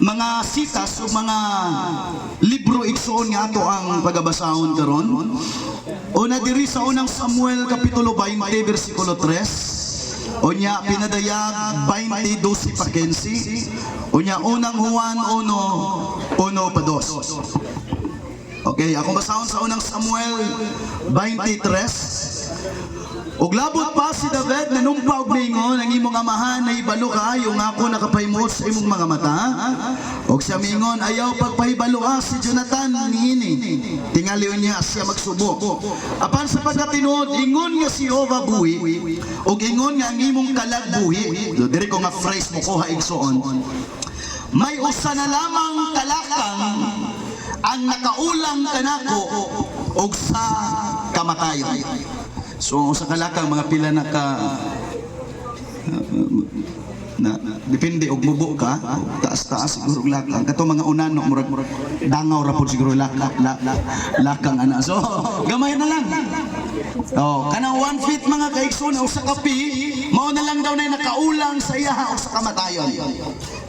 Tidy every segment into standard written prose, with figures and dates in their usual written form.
mga sitas o mga libro igsoon nga ato ang pagabasahon karon. Una diri sa unang Samuel kapitulo 20 bersikulo 3. Unya pinadayag 20:12-15. Unya unang Juan 1:1-2. Okay, akong basahon sa unang Samuel 23. Og labot pa si David nanumpaw ningon ang imong amahan na ibalo kaayo nga ako nakapahimot sa imong mga mata. Og siya mingon ayaw pagpahibalo si Jonathan niini. Tingali niya siya magsubo. Apan sa pagkatinuod ingon nga si Jehovah buhi og ingon nga ang imong kalag buhi. Diri ko nga phrase mo ko igsoon. May usa na lamang kalakang ang nakaulang kanako og sa kamatayon. So sa kalakang mga pila na depende og mubo ka, taas-taas siguro lakang. Kato mga unano murag dangaw ra pud siguro lakang ana. So gamay na lang. Oh, kanang 1 feet mga kaigsoon usa ka pi, mao na lang daw na nakaulang sa iya o sa kamatayon.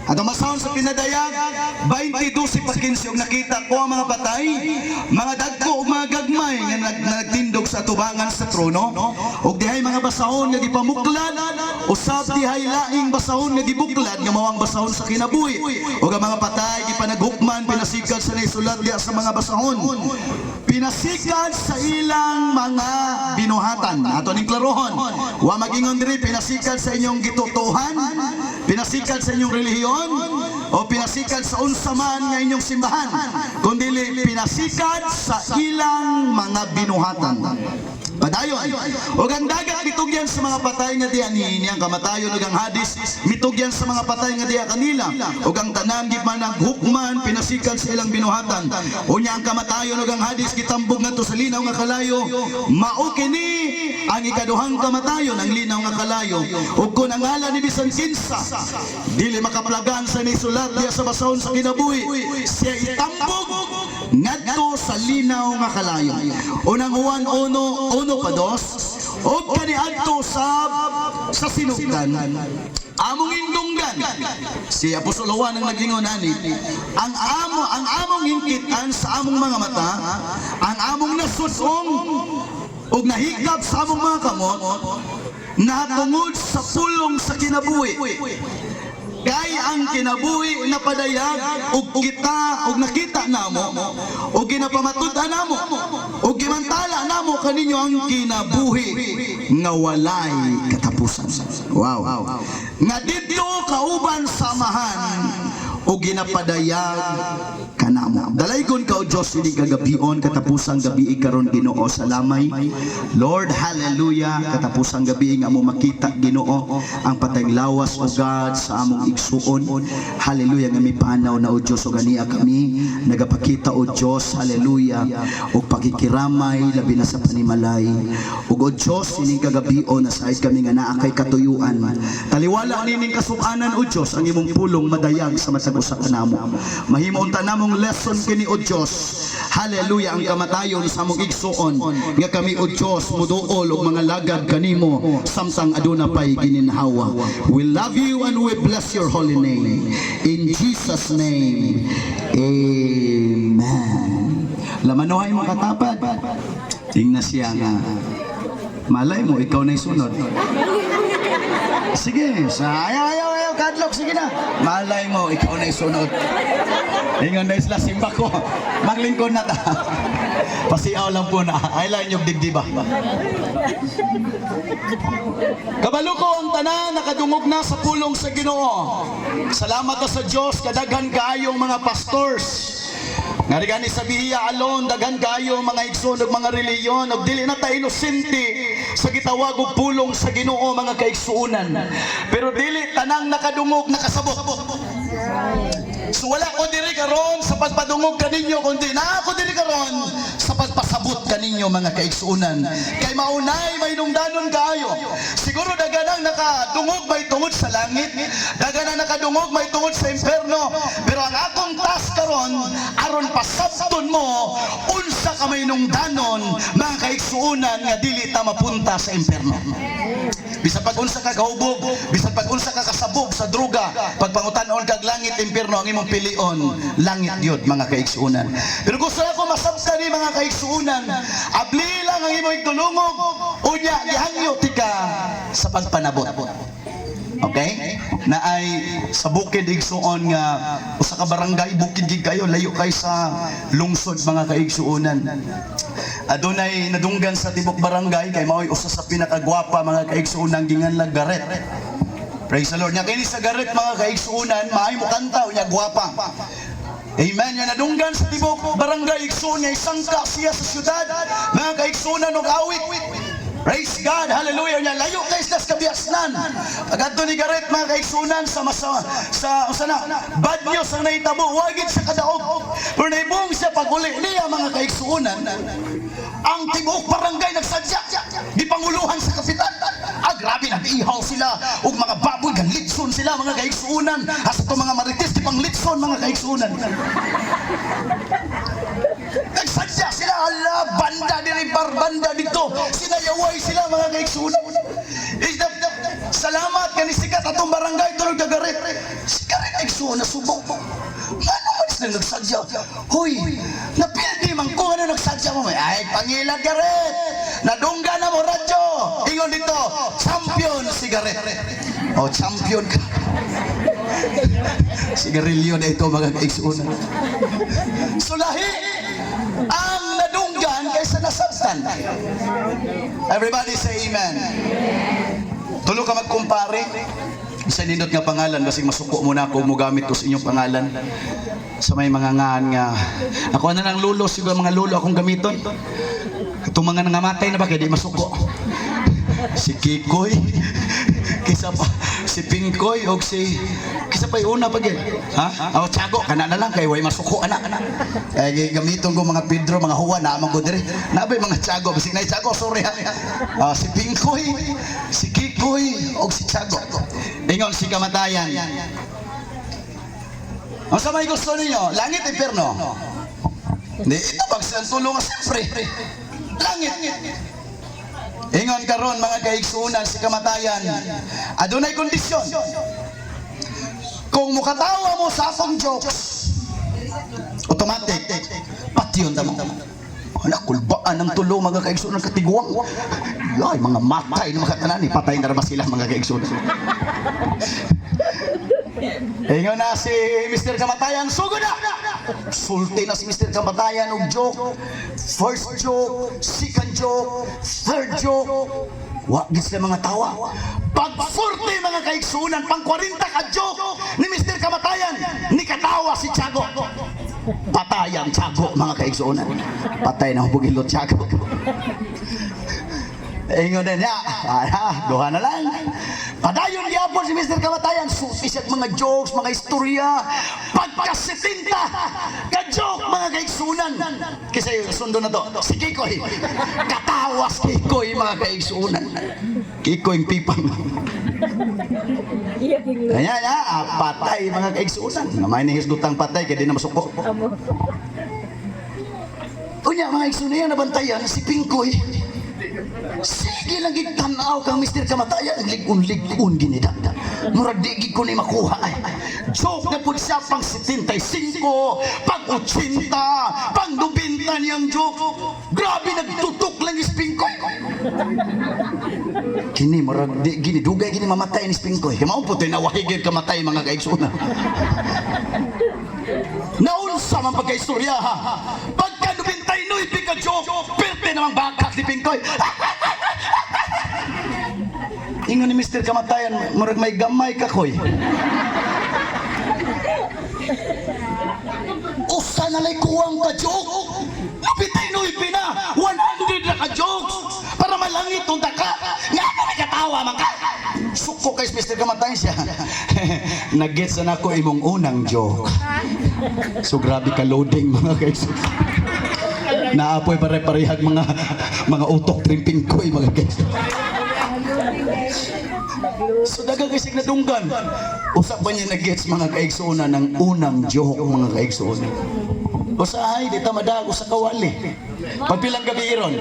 Ato masahon sa pinadayag 20:12-15 og nakita ko ang mga patay, mga dagko ug mga gagmay nga nagtindog sa atubangan sa trono. Og dihay mga basahon nga gipamuklad, usab dihay laing basahon nga gibuklad nga mao ang basahon sa kinabuhi. Og ang mga patay gipanaghukman pinasikad sa naisulat diha sa mga basahon. Pinasikad sa ilang mga binuhatan. Ato ning klarohon. Wa magingon diri pinasikad sa inyong gitutuhan, pinasikad sa inyong relihiyon, o pinasikad sa unsa man nga inyong simbahan, kundi pinasikad sa ilang mga binuhatan. Padayon, og ang dagat mitugyan sa mga patay nga diha niini ang kamatayon ug ang Hadis mitugyan sa mga patay nga diha kanila ug ang tanan gipanaghukman pinasikad sa ilang binuhatan. Unya ang kamatayon ug ang Hadis gitambog ngadto sa linaw nga kalayo. Mao kini ang ikaduhang kamatayon, ang linaw nga kalayo. Ug kun ang ngalan ni bisan kinsa dili makaplagan sa nisulat diha sa basahon sa kinabuhi, siya itambog ngadto sa linaw nga kalayo. Unang Juan 1:1-2 og kaniadto sa sinugdan among indunggan si Apostol Juan ang nagingon ani ang among hingkitan sa among mga mata, ang among nasudong og nahigab sa among mga kamot natungod sa pulong sa kinabuhi. Kay ang kinabuhi na padayag og kita og nakita namo og ginapamatud-an namo og gimantala namo kaninyo ang kinabuhi nga walay katapusan. Wow. Nga didto kauban samahan o ginapadayag kanamo. Dalaygon ka o Diyos ini kagabion katapusang gabi karon Ginoo sa lamay. Lord, hallelujah, katapusang gabi nga mo makita Ginoo ang patayng lawas o God sa among igsuon. Hallelujah nga mipanaw na o Diyos o ganiya kami nagapakita o Diyos, hallelujah, o pakikiramay labi na sa panimalay. O Diyos ining kagabion na said kami nga naa kay katuyuan. Taliwala nining kasukanan o Diyos ang imong pulong madayag sa matag usa kanamo. Mahimo unta namong lesson kini o Dios. Hallelujah ang kamatayon sa among igsuon nga kami o Dios muduol og mga lagad kanimo samtang aduna pay gininhawa. We love you and we bless your holy name. In Jesus name. Amen. Lamanuhay mo katapad. Tingnan siya nga. Malay mo ikaw na isunod. Sige, ayaw, kadlok, sige na. Malay mo, ikaw na isunod. Ingon na isla simba ko. Maglingkod na ta. Pasiaw lang po na. Aylan yung digdiba. Kabalo ko ang tanan, nakadungog na sa pulong sa Ginoo. Salamat sa Diyos, kadaghan kaayong mga pastors. Nga gani sa Bihiya alone, daghan kayo mga igsoon ug mga reliyon ug dili na ta inosente sa gitawag og pulong sa Ginoo mga kaigsuonan. Pero dili tanang nakadungog nakasabot. So wala ko diri karon sa pagpadungog kaninyo kundi na ako diri karon sa pagpasabot kaninyo mga kaigsuonan. Kay maunay may nungdanon kaayo. Siguro daganang nakadungog may tungod sa langit, daganang nakadungog may tungod sa impierno. Pero ang akong task karon aron pasabton mo unsa ka may nungdanon mga kaigsuonan nga dili ta mapunta sa impierno. Bisan pag unsa ka kahubog, bisan pag unsa ka kasabog sa droga, pagpangutan-on kag langit impierno ang imong pilion, langit yun, mga kaigsuunan. Pero gusto ako masabta ni mga kaigsuunan, abli lang ang imong tulungog, unya, gihangyo tika sa pagpanabot. Okay? Na ay sa bukid igsuon nga usa ka barangay bukid gid kayo layo kay sa lungsod mga kaigsuonan. Adunay nadunggan sa tibok barangay kay mao'y usa sa pinakagwapa mga kaigsuonan ginganlag Garet. Praise the Lord. Nya kini sa Garet mga kaigsuonan maay mo kanta unya gwapa. Amen. Nya nadunggan sa tibok barangay igsuon nga isangka siya sa syudad mga kaigsuonan og awit. Praise God, hallelujah. Nya layo kay sa kabiasnan. Agadto ni Garet mga kaigsunan sa bad news ang nahitabo, wagid sa kadaog. Pero naibong siya pag-uli niya mga kaigsunan. Ang tibok barangay nagsadya, di panguluhan sa kapitan. Grabe nag-ihaw sila ug mga baboy ganlitson sila mga kaigsunan. Asa to mga marites di panglitson mga kaigsunan. Nagsadya sila, ala, banda diri banda dito. Sinayaway sila mga kaigsunan. Salamat kani sikat atong barangay tulog ka Garet. Si Garet kaigsunan subok. Ano man sila nagsadya? Hoy, napildi man ko ano nagsadya mo. Ay, Pangilan Garet. Nadungga na mo radyo. Ingon dito, champion si Garet. Oh, champion ka. Sigarilyo na ito mga kaigsunan. Sulahi ang nadunggan kaysa nasabtan. Everybody say amen. Tulo ka magkumpare sa nindot nga pangalan, basig masuko muna ako mugamit ko sa inyong pangalan sa may mga ngaan nga ako na lang lulo, siguro mga lulo akong gamiton. Itong mga nangamatay na ba kaya di masuko. Si Kikoy kisa pa si Pingkoy o si kisa pa yung una pag ha? O Tiago, kana na lang kay way masuko anak. Gamiton ko mga Pedro, mga Huwa na amang ko diri. Nabay mga Tiago, bisig na Tiago, sorry ha. Si Pingkoy, si Kikoy o si Tiago. Ingon si kamatayan. Ang sa may gusto ninyo, langit impierno. Hindi, ito pagsantulong siyempre. Langit. Ingon karon mga kaigsunan si kamatayan. Adunay kondisyon. Kung mukatawa mo sa akong jokes, automatic patyon mo. Anak kulbaan ang tulo mga kaigsunan katiguang. Ay mga matay na makatanan ni patay na ba sila mga kaigsunan. Ingon na si Mr. Kamatayan, sugod na! Sulti na si Mr. Kamatayan og joke. First joke, second joke, third joke. Wagid sila mga tawa. Pag 40 mga kaigsunan, pang 40 ka joke ni Mr. Kamatayan, ni katawa si Tiago. Patay ang Tiago mga kaigsunan. Patay na hubugilot Tiago. Ingon din niya, duha na lang. Padayon gyapon si Mr. Kamatayan, susi siya mga jokes, mga istorya. Pagka-70 ka joke mga kaigsunan. Kasi sundo na to, si Kikoy. Katawas Kikoy mga kaigsunan. Kikoy yung pipang. Kaya niya, patay mga kaigsunan. Namay ni hisgutang patay, kaya di na masuko. Unya mga kaigsunan yan, nabantayan si Pingkoy. Sige lang gitanaw kang Mr. Kamatayan, ligun ginidanda. Murag di ko ni makuha. Joke na po siya pang 75, pang 80, pang 90 niyang joke. Grabe nagtutok lang is Pingkoy. Kini murag di ginidugay gini mamatay ni Pingkoy. Kaya maumputin na wahigid kamatay mga kaigsunan. Naunsa man pagka-istorya ha. Pagka 99 pika joke, perte namang bakat ni Pingkoy. Ingon ni Mr. Kamatayan, murag may gamay ka koy. Usa na lay kuwang ka joke. Lupitay nuipi na 100 na ka jokes para malangit ang daka. Nga na nagkatawa man ka. Suko kay Mr. Kamatayan siya. Nag-gets na ako imong unang joke. So grabe ka loading mga guys. Naapoy pare-parehag mga utok tripping koy mga guys. So dagang kasi nadunggan. Usap ba niya nag-gets mga kaigsunan ng unang joke mga kaigsunan. Usahay, di tamadag sa kawali. Pagpilang gabi iron?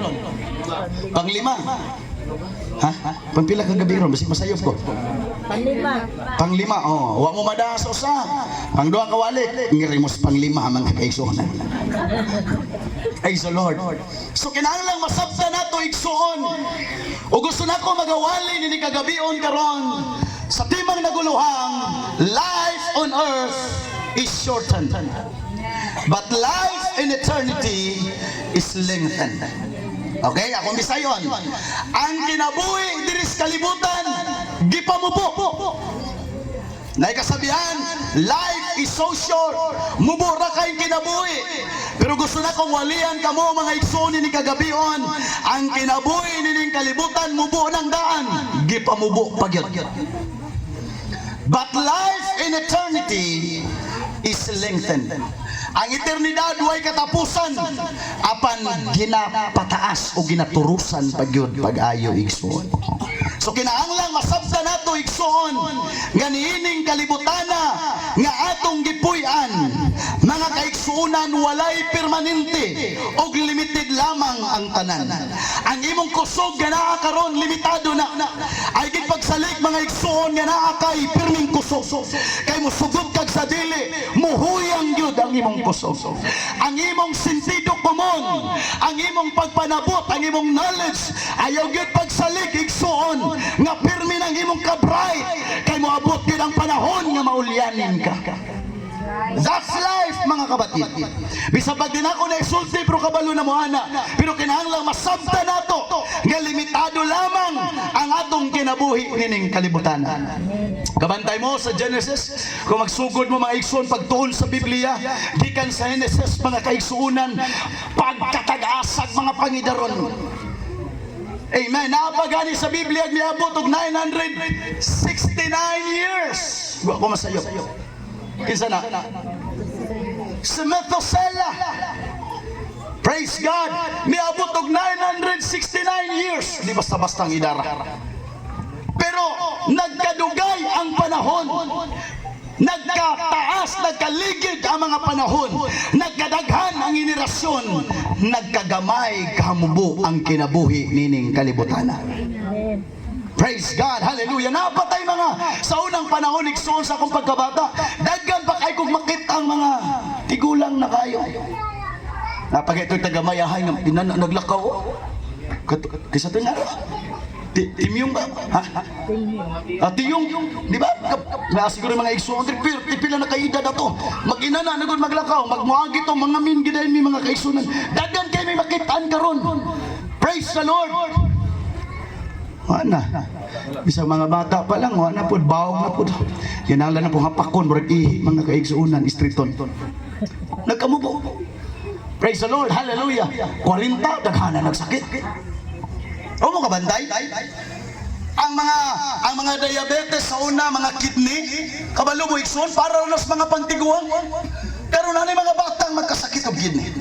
Panglima. Ha? Pagpilang gabi iron? Basig masayop ko. Panglima, oh, wa mo madaso sa. Pangduha ka wali, ngirimos panglima mga kaigsuonan. Praise the Lord. So kinahanglan masabta nato igsuon. O gusto nako magawali ni kagabion karon sa timang naguluhang life on earth is shortened, but life in eternity is lengthened. Okay, akong bisayon. Ang kinabuhi diri sa kalibutan gipamubo. Nay kasabihan, life is so short. Mubo ra kay kinabuhi. Pero gusto na kong walian kamo mga igsoon ni kagabion. Ang kinabuhi nining kalibutan mubo ng daan, gipamubo pagyud. But life in eternity is lengthened. Ang eternidad way katapusan apan ginapataas o ginaturusan pagyud pag-ayo igsoon. So kinahanglan masabta nato igsoon nga niining kalibutana nga atong gipuy-an mga kaigsuonan walay permanente o limited lamang ang tanan. Ang imong kusog nga naa karon limitado na. Ay gid pagsalig mga igsoon nga naa kay pirming kusog. Kay mosugot kag sa dili, muhuyang gyud ang imong kusog. Ang imong sentido komon, ang imong pagpanabot, ang imong knowledge ayaw gyud pagsalig igsoon nga pirmi ng imong kabray kay moabot gyud ang panahon nga maulyanin ka. That's life mga kabatid. Bisag pag din ako na isulti pero kabalo na mohana, pero kinahanglan masabta nato nga limitado lamang ang atong kinabuhi nining kalibutan. Kabantay mo sa Genesis, kung magsugod mo mga igsoon pagtuon sa Biblia, gikan sa Genesis mga kaigsuonan, pagkatag-asag mga pangidaron. Amen. Napagani sa Biblia niabot og 969 years. Wa ko masayo. Kinsa na? Si Methuselah. Praise God. Niabot og 969 years. Di basta-basta ang idara. Pero nagkadugay ang panahon. Nagkataas, nagkaligid ang mga panahon. Nagkadaghan ang henerasyon. Nagkagamay kahamubo ang kinabuhi nining kalibutana. Praise God, hallelujah. Napatay mga sa unang panahon igsoon sa akong pagkabata. Daghan pa kay kog makita ang mga tigulang na kayo. Napagay ito'y tagamayahay nga naglakaw. Kisa ito nga. Timyong ba? Ha? Tiyong, di ba? Siguro mga igsoon, pila na kaida na to. Mag-ina na, nagod maglakaw, magmuagi to, mga min, gidahin mi mga kaigsunan. Daghan kayo may makitaan karon. Praise the Lord. Wala. Bisang mga bata pa lang, wala po, bawag na po. Yan ang lang na po hapakon, mga kaigsuunan, istriton. Nagkamubo. Praise the Lord, hallelujah. 40, daghana nagsakit. O mo kabantay? Ang mga diabetes sa una, mga kidney, kabalo mo igsoon, para nas mga pantiguan. Pero nanay mga batang magkasakit ng kidney.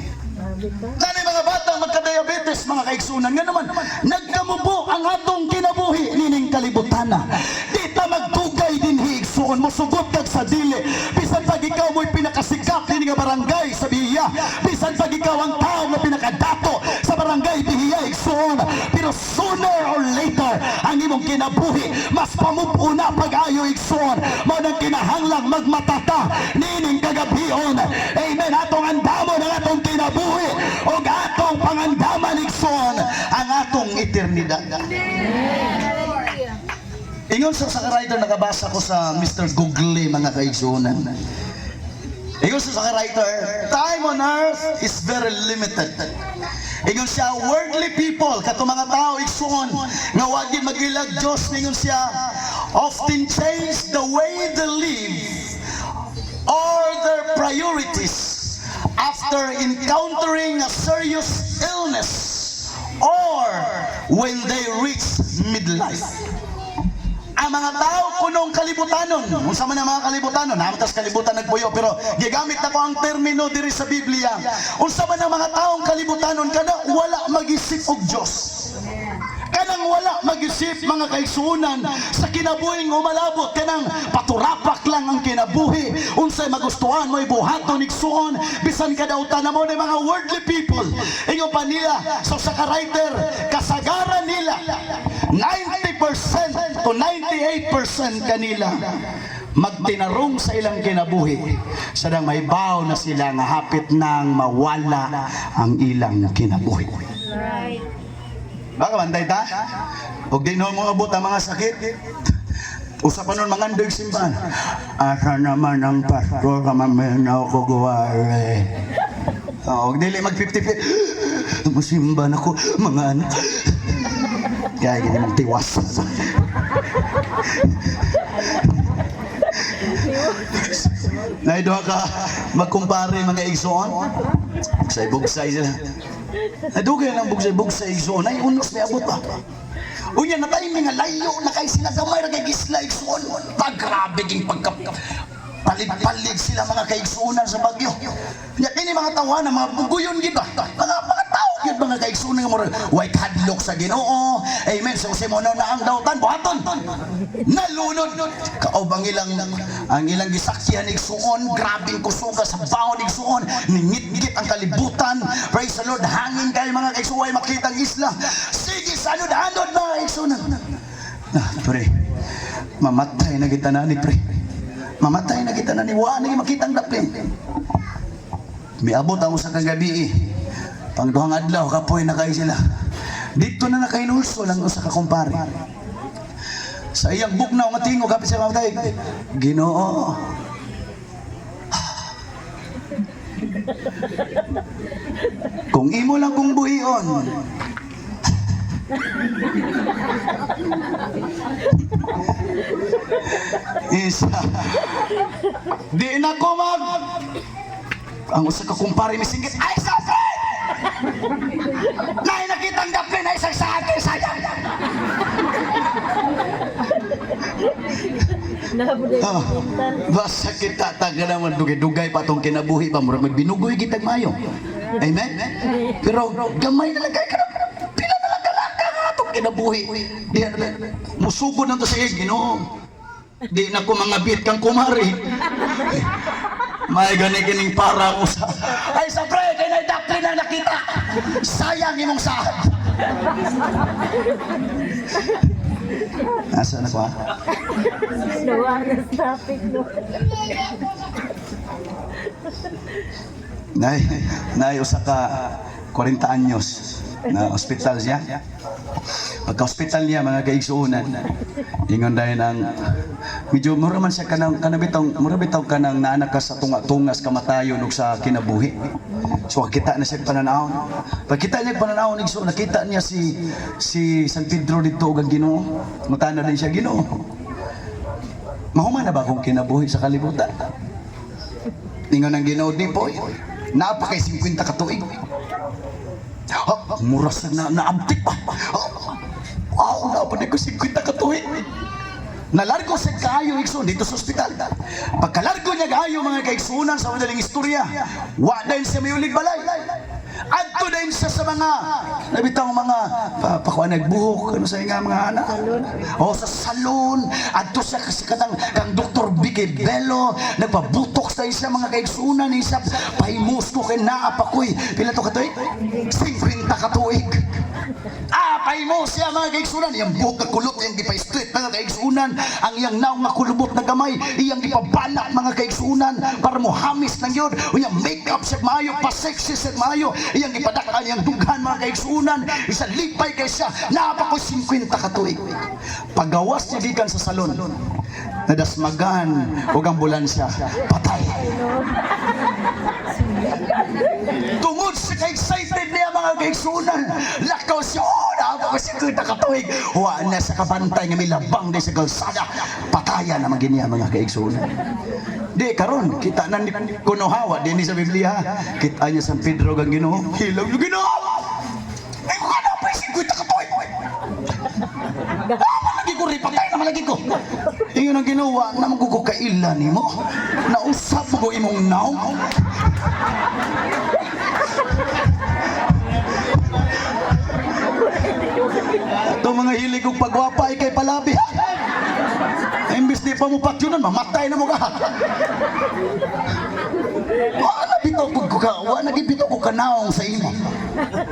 Nanay mga batang magka-diabetes, mga kaigsunan. Nga naman, nagkamubo ang atong kinabuhi nining kalibutana. Di ta magtugay din hiigsuon, musugot kag sa dili. Bisan pag ikaw mo'y pinakasikap din nga barangay sa Bihiya. Bisan pag ikaw ang tao na pinakadato sa barangay Bihiya igsuon. Pero sooner or later, ang imong kinabuhi, mas pamupuna pag-ayo igsuon. Mo nang kinahanglang magmatata nining kagabion. Amen. Atong andamo ng atong kinabuhi o atong pangandaman igsoon ang atong eternidad. Ingon sa writer nakabasa ko sa Mr. Google mga kaigsuonan. Ingon sa writer, time on earth is very limited. Ingon siya, worldly people, kato mga tao igsuon nga wagi magilag Dios, ingon siya, often change the way they live or their priorities after encountering a serious illness or when they reach midlife. Ang mga tao kunong kalibutanon, unsa man ang mga kalibutanon, namtas kalibutan nagpuyo, pero gigamit na ko ang termino diri sa Biblia. Unsa man ang mga taong kalibutanon kada wala mag-isip og Dios. Kay kanang wala mag-isip mga kaigsuonan sa kinabuhing umalabot kanang paturapak lang ang kinabuhi unsay magustuhan mo ibuhaton igsuon bisan ka daw tanamo ni mga worldly people ingon pa nila so sa ka-writer kasagaran nila 90% to 98% kanila magtinarong sa ilang kinabuhi sadang may baw na sila nga hapit nang mawala ang ilang kinabuhi. Right. Baka bantay ta? Huwag din mo abot ang mga sakit. Usapan nun mga andog simbahan. Asa naman ang pastor kamamena ako guwari. Huwag dili mag 50-50. Musimbahan ako mga anak. Kaya gini mong tiwas. Naidoha ka magkumpare mga igsoon. Bugsay sila. Nadugay ng bugsay igsoon. Ay unos may abot pa. Unya na tayo mga layo na kay sila gamay na kay gisla igsoon. Grabe ging palig-palig sila mga kaigsuunan sa Bagyo. Kaya kini mga tawanan, mga buguyon gid ba? Mga tao gid mga kaigsuunan nga mo white hadlock sa Ginoo. Amen. So mo na ang dautan buhaton. Nalunod. Kaob ang ilang gisakyan igsuon, grabing kusuga sa bawon igsuon, ningit-ngit ang kalibutan. Praise the Lord. Hangin kay mga kaigsuway makita ang isla. Sige sa ano dahanod mga kaigsuunan. Pre. Mamatay na kita na ni pre. Mamatay na kita na ni wala na makita ang dapin. Miabot ang usa ka gabi pangduhang adlaw kapoy na kay sila. Dito na nakainulso lang usa ka kumpare. Sa iyang bugnaw nga tingog kapit sa mamatay. Ginoo. Kung imo lang kung buhion. Isa. Di na ko ang usa ka kumpare misingit. Ay sa friend! Nay nakitang daplin ay sa akin sayang. Basta kita taga naman dugay-dugay pa itong kinabuhi pa murag magbinugoy kitag mayo. Amen? Pero gamay na lagay ka na pila na lagalaga nga itong kinabuhi. Musugod na ito sa Ginoo. Di na ko mga bit kang kumari. May gani-ganing para mo sa ay sa pre, kay na dakli na nakita. Sayang imong sahad. Asa na ko ha? Nawa na topic no. Nay usa ka 40 anyos na ospital siya. Pagka-hospital niya mga kaigsuunan, ingon dahil ng medyo mura man siya mura bitaw kanang naanak ka sa tungas kamatayon ug sa kinabuhi. So kita na siya pananawon. Pagkita niya pananawon igsoon, nakita niya si San Pedro dito ug ang Ginoo. Mutana din siya Ginoo. Mahuman na ba kung kinabuhi sa kalibutan? Ingon ng Ginoo di po. Napakay 50 ka tuig. Muras na naabtik pa. Napanig ko 50 ka tuig. Nalargo sa kaayo igsoon dito sa ospital. Pagkalargo niya kaayo mga kaigsuunan sa madaling istorya, wa dahil siya may ulig balay. Adto dahil siya sa mga nabitang mga pakuan nagbuhok ano sa nga mga anak. O sa salon. Adto siya kasi kang Dr. Vicky Bello nagpabutok sa isa mga kaigsuunan isa pahimus ko kay naapakoy. Pila to katuig? 50 katuig. Pahimus siya mga kaigsuunan. Iyang buhok na kulot iyang gipa-straight mga kaigsuunan. Ang iyang naong nga kulubot na gamay iyang gipabalak mga kaigsuunan para mo hamis ng yun. Iyang make-up siya maayo, pa-sexy siya maayo. Iyang ipadakan iyang dughan mga kaigsuunan. Isa lipay kay siya. Napakoy 50 katuig. Pagawas niya gikan sa salon. Nadasmagan o ambulansya. Patay. Tungod sa ka-excited niya mga kaigsuunan. Lakaw siya. Napakoy 50 katuig. Huwag na sa kabantay nga may labang din sa kalsada. Patayan naman ganyan mga kaigsuunan. Di karon kita na ni kunohawa din sa Biblia. Kita niya San Pedro kang Ginoo. Hilaw yung Ginoo. Ay ko na pa 50 katuig. Lagi ko ripatay naman lagi ko. Ingon ang ginawa naman ko kailan nimo. Nausap mo imong naong. Itong mga hilig kong pagwapa ay kay palabi. Imbis di pa mo patyunan, mamatay na mo ka. Wala bitaw ko kanaong sa imo.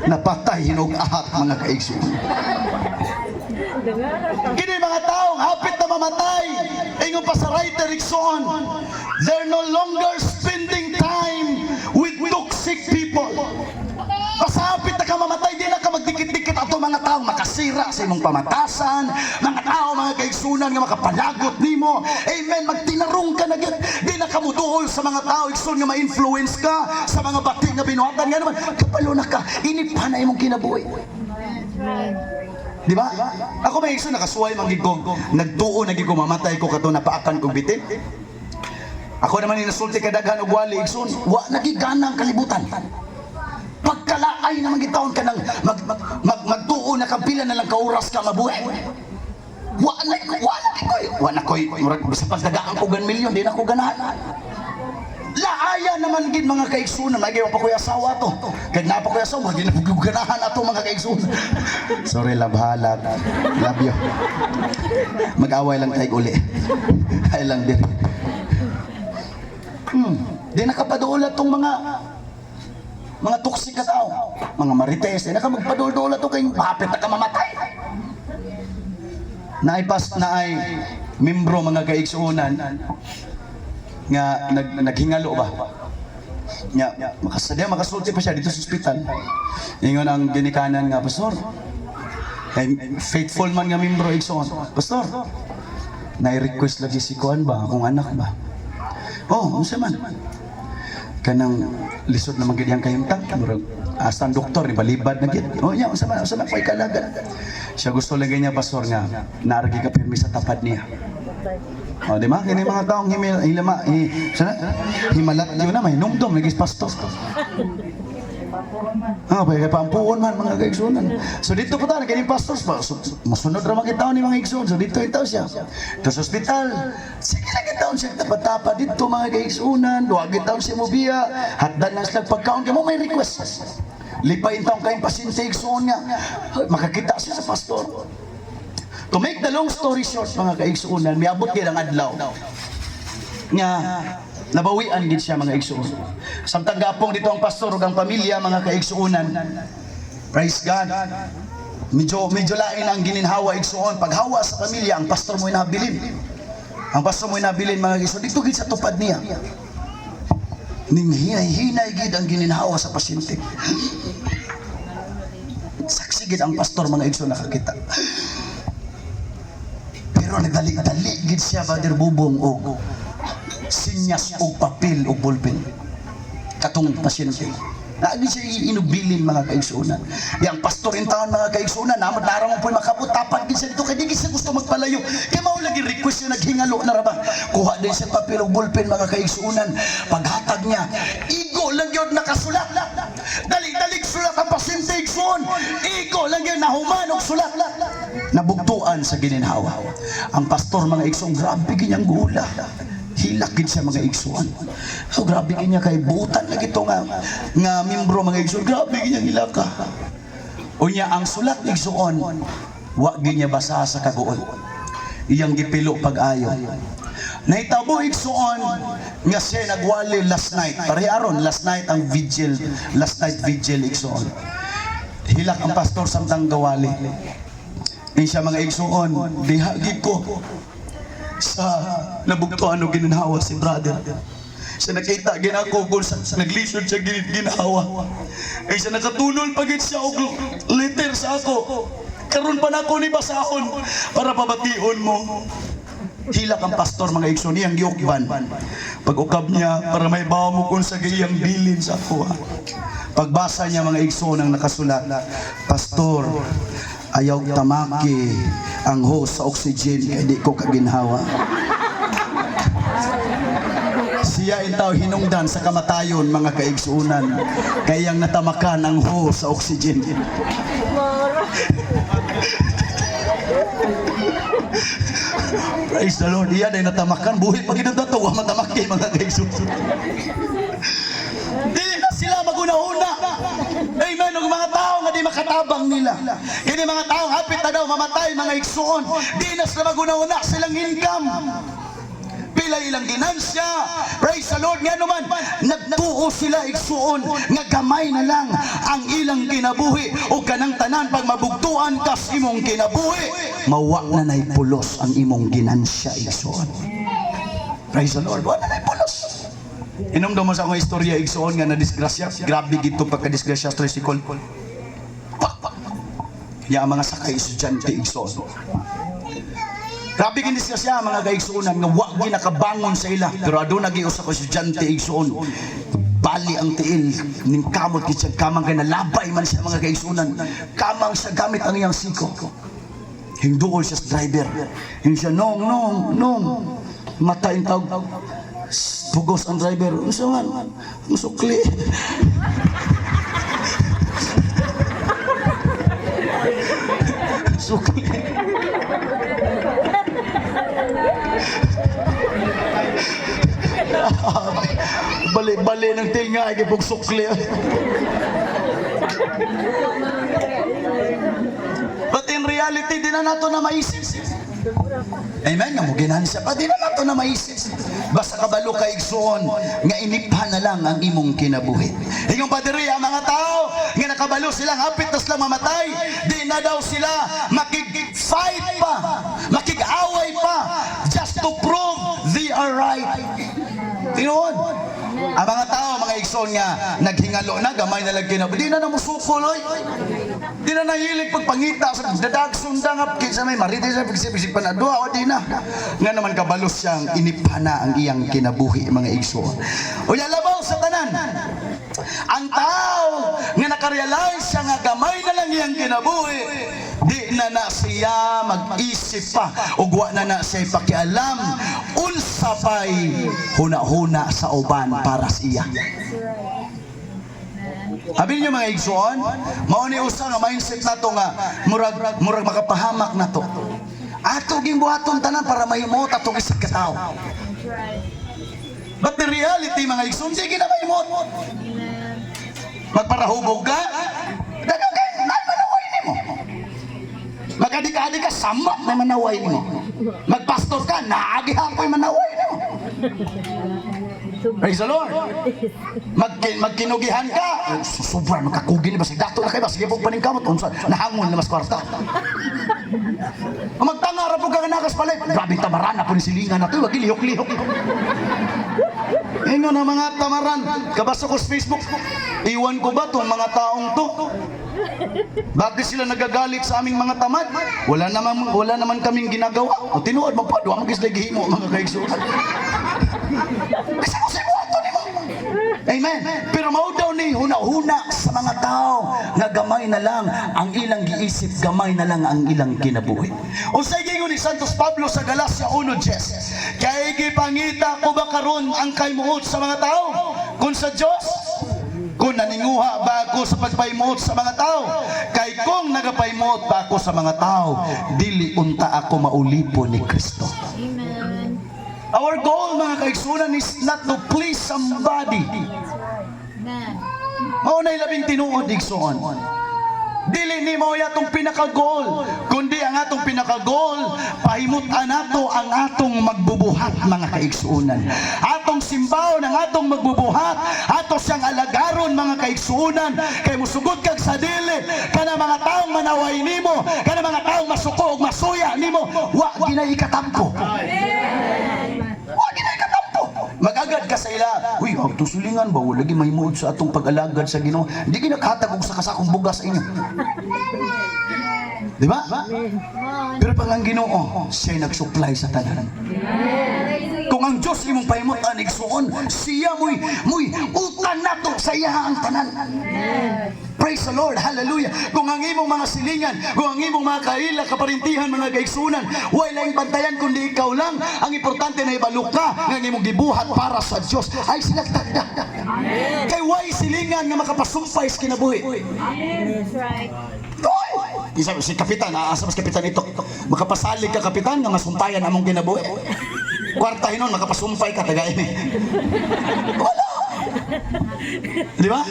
Napatay hinog ahat mga kaigsoon. Kini mga taong hapit na mamatay. Ingon pa sa writer Rickson, they're no longer spending time with toxic people. Pasapit na ka mamatay, di na ka magdikit-dikit ato mga taong makasira sa imong pamatasan, mga tao, mga kaigsunan nga makapalagot nimo. Amen, magtinarong ka na gid. Di na ka muduol sa mga tao igsoon nga ma-influence ka sa mga bati nga binuhatan nga naman. Kapalo na ka, inipa na imong kinabuhi. Di ba? Ako may igsoon nakasuway man gid ko. Nagtuo na gid ko mamatay ko kato napaakan kog bitin. Ako naman inasulti kadaghan og wali igsoon, wa nagiganang kalibutan. Pagkalaay naman gitaon ka ng magtuo na kapila na lang kauras ka mabuhay. Wala ko'y sa pagdagaan ko gan milyon, di na ko ganahan. Laaya naman gid mga kaigsunan, magayon pa ko'y asawa to. Kaya na pa ko'y asawa, ganahan ato mga kaigsunan. Sorry, labhalat. Love you. Mag-away lang tayo uli. Ay lang din. Di nakapadulat tong mga toxic ka tao, mga marites, na ka magpadul-dula to kay hapit na ka mamatay. Na ay membro mga kaigsuunan nga naghingalo ba? Nga makasulti pa siya dito sa ospital. Ingon ang ginikanan nga, pastor. Ay faithful man nga membro igsuon. Pastor, na-request lagi si Kuan ba, akong anak ba? Oh, unsa man? Kanang lisod na magiging kayuntang murag asang doktor ni balibad na gid. Oh nya usa man koy kalagan. Siya gusto lagi niya pastor nga naargi ka pirmi sa tapat niya. Oh di ba kini mga taong hilama himalat yun na may numdom lagi pastor. Kaya pampuon man mga kaigsunan. So dito po tayo, kaya pastor, masunod naman kita ni mga kaigsunan. So dito itaw siya. Ito sa hospital, sige lang itaw siya, tapat-tapat dito mga kaigsunan, duwag itaw siya mobiya, hatdan lang sila pagkaon, kaya mo may request. Lipain taong kayong pasyente kaigsunan nga, makakita siya sa pastor. To make the long story short mga kaigsunan, may abot kayo ng adlaw. Nga, nabawian gid siya mga igsuon. Samtang gapong dito ang pastor ug ang pamilya mga kaigsuonan. Praise God. Medyo lain ang gininhawa igsuon. Paghawa sa pamilya ang pastor mo inabilin. Ang pastor mo inabilin mga igsuon dito gid sa tupad niya. Ning hinay gid ang gininhawa sa pasyente. Saksi gid ang pastor mga igsuon nakakita. Pero nagdali-dali gid siya Brother Bubong og sinyas o papel o ballpen katong pasyente. Naagi siya inubilin mga kaigsunan. Yang pastor in taon mga kaigsunan, namad naramang po makabot, tapat din siya dito, kaya di siya gusto magpalayo. Kaya maulagi request yung naghingalo na rabang. Kuha din siya papel o ballpen mga kaigsunan. Paghatag niya, igo lang yun nakasulat. Dalig-dalig sulat ang pasyente igsuon. Igo lang yun nahuman o sulat. Nabugtuan sa gininhawa. Ang pastor mga igsuon, grabe ganyang gula. Hilakid siya mga igsuan. So grabe niya kay butan lagi ito nga membro mga igsuan. Grabe niya hilaka. Unya ang sulat igsuon, wa niya basa sa kaguol. Iyang gipilo pag-ayo. Nahitabo igsuon nga siya nagwali last night. Pare aron last night ang vigil, last night vigil igsuon. Hilak ang pastor samtang gawali. Siya mga igsuon, dihagid ko sa nabugtuan o ginhawa si brother. Siya nakita ginako kung naglisod siya ginhawa. Ay siya nakatunol pagit siya og letter sa ako. Karon pa nako ni basahon para pabation mo. Hilak ang pastor mga igsoon niyang giukban. Pag-ukab niya para may bawa mo kung sa gayang bilin sa ako. Pagbasa niya mga igsoon ang nakasulat, Pastor, ayaw tamaki ang hose sa oxygen kaya di ko kaginhawa. Siya intaw hinungdan sa kamatayon mga kaigsuunan kayang natamakan ang hose sa oxygen. Praise the Lord. Iyan ay natamakan buhay pag inundato matamaki mga kaigsuunan. Dili na sila maguna-una. Amen. Ang mga tao nga di makatabang nila. Kini mga taong hapit na daw mamatay mga igsoon, di na sila maguna-una silang income. Pila ilang ginansya, praise the Lord, nga naman nagtuo sila igsuon nga gamay na lang ang ilang kinabuhi o kanang tanan pag mabugtuan kas imong kinabuhi mawa na nay pulos ang imong ginansya igsuon. Praise the Lord, wala nay pulos. Inom mo sa akong istorya igsuon nga na disgrasya, grabe gito pagka-disgrasya sa tricycle. Ya mga sakay estudyante igsuon. Grabe gini siya mga kaigsuonan nga wa gi nakabangon sa ila pero aduna gi usa ka estudyante igsuon bali ang tiil ning kamot kitsa kamang kay nalabay man siya mga kaigsuonan kamang sa gamit ang iyang siko hingduol siya sa driver hing siya nong mata in tawag pugos ang driver unsa man musukli sukli bali ng tinga ay kipog sukli. But in reality, di na nato na maisip. Amen, nga mo ginansya pa, di na nato na maisip. Basta kabalo ka igsuon, nga iniphan na lang ang imong kinabuhi. Inyong padiriya, mga tao, nga nakabalo silang hapit na silang mamatay, di na daw sila makig-fight pa, makig-away pa, just to prove they are right. Tinoon, ang mga tao, mga igsoon nga, naghingalo na, gamay na lang kinabuhi, di na namusukol, oy. Di na nahilig pagpangita sa dadag sundang sa may marites sa pigsip-isip pa na doa o di na. Nga naman kabalos siyang inipana ang iyang kinabuhi mga igsoon. O yalabaw sa tanan. Ang tao nga nakarealize siya nga gamay na lang iyang kinabuhi, di na siya mag-isip pa o wa na siya pakialam unsa pay huna-huna sa uban para sa iya. Sabi niyo mga igsoon, mao ni usa nga mindset nato nga murag makapahamak nato. Ato gimbuhaton tanan para mahimot atong isa ka tawo. But the reality mga igsoon, sige na mahimot. Magparahubog ka, dagang kay manaway nimo. Magadi ka sama na manaway nimo. Magpastor ka, naagihan ko'y manaway nimo. Praise the Lord. Magkinugihan ka, sobra magkakugi ni basig dato na kay basig pog paning kamot unsa nahangon na mas kwarta. Magtanga ra pug ka nakas palay. Grabe tamaran na po ni silingan nato, wag lihok-lihok. Ingo na mga tamaran, kabasa ko sa Facebook. Iwan ko ba tong mga taong to? Bakit sila nagagalit sa aming mga tamad? Wala naman kaming ginagawa. O tinuod magpadwa magisday gihimo mga kaigsuon. Kasi mo sa ibuhato ni mo. Amen. Pero mao daw ni huna-huna sa mga tao nga gamay na lang ang ilang giisip, gamay na lang ang ilang kinabuhi. Unsay gingon ni Santos Pablo sa Galacia 1:10? Kay gipangita ko ba karon ang kaymuot sa mga tao kun sa Dios? Kung naninguha ba ako sa pagpaymuot sa mga tao? Kay kung nagapaymuot ba ako sa mga tao, dili unta ako maulipo ni Kristo. Amen. Our goal mga kaigsunan is not to please somebody. Amen. Maunay labing tinuod igsuon. Dili ni mo atong pinaka-goal, kundi ang atong pinaka-goal pahimutan nato ang atong magbubuhat mga kaigsuunan. Atong simbaw ng atong magbubuhat, ato siyang alagaron mga kaigsuunan. Kay musugod kag sa dili kana mga taong manaway nimo, kana mga taong masuko ug masuya nimo, wa ginay ikatampo. Wa ginay ikatampo. Magagad ka sa ila, uy, tusulingan ba wala gi mahimud sa atong pag-alagad sa Ginoo. Di ginakhatag og sa kasakong bugas sa inyo. Di ba? Pero pag ang Ginoo, siya nagsupply sa tanan. Kung ang Diyos imong pahimutan igsuon, siya mo'y utang nato sa iya ang tanan. Praise the Lord, hallelujah. Kung ang imong mga silingan, kung ang imong mga kaila, kaparintihan, mga kaigsunan, wala yung bantayan kundi ikaw lang. Ang importante na ibalo ka ng imong gibuhat para sa Diyos. Ay sila tanda. Kay way silingan nga makapasumpay sa kinabuhi. That's right. Isa si kapitan, asa mas kapitan ito. Makapasalig ka kapitan nga masumpayan among kinabuhi. Kwarta hinon makapasumpay ka tagay. Wala. Di ba?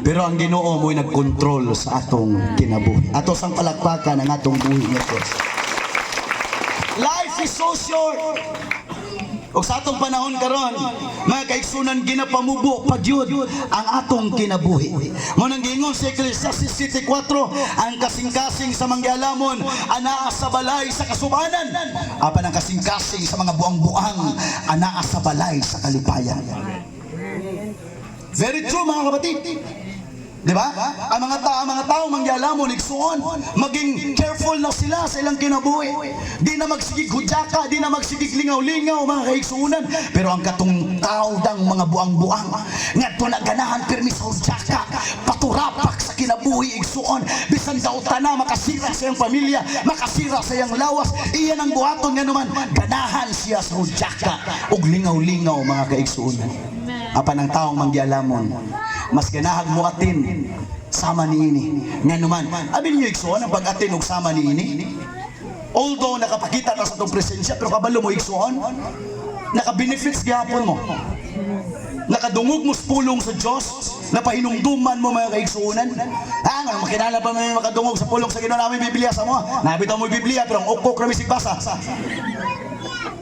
Pero ang Ginoo mo'y nagkontrol sa atong kinabuhi. Ato sang palakpakan ang atong buhi nga Diyos. Life is so short. O sa atong panahon karon, mga kaigsunan, ginapamubo pagyud ang atong kinabuhi. Mo nang giingon sa Ecclesiastes 7:4, ang kasing-kasing sa manggialamon anaa sa balay sa kasubanan. Apan ang kasing-kasing sa mga buang-buang anaa sa balay sa kalipayan. Very true mga kapatid. Di ba? Ang mga tao mangyalamon, igsuon, maging careful na sila sa ilang kinabuhi. Di na magsigig hudyaka, di na magsigig lingaw-lingaw, mga kaigsuunan. Pero ang katong tao dang mga buang-buang, nga ito na ganahan pirmi sa hudyaka, paturapak sa kinabuhi, igsuon, bisan daw na makasira sa iyang pamilya, makasira sa iyang lawas, iyan ang buhaton nga naman, ganahan siya sa hudyaka, ug lingaw-lingaw, mga kaigsuunan. Apan ang taong mangyalamon, mas ganahag mo atin sama niini. Nga naman, abin niyo igsuon ang pag-atin og sama niini. Although nakapakita na sa itong presensya, pero kabalo mo igsuon, naka-benefits gihapon mo. Nakadungog mo sa pulong sa Diyos, napahinumduman mo mga kaigsuunan. Nga makinala pa may makadungog sa pulong sa Ginoo namin Biblia sa mo. Nabitaw mo Biblia, pero ang ukok ramisig basa.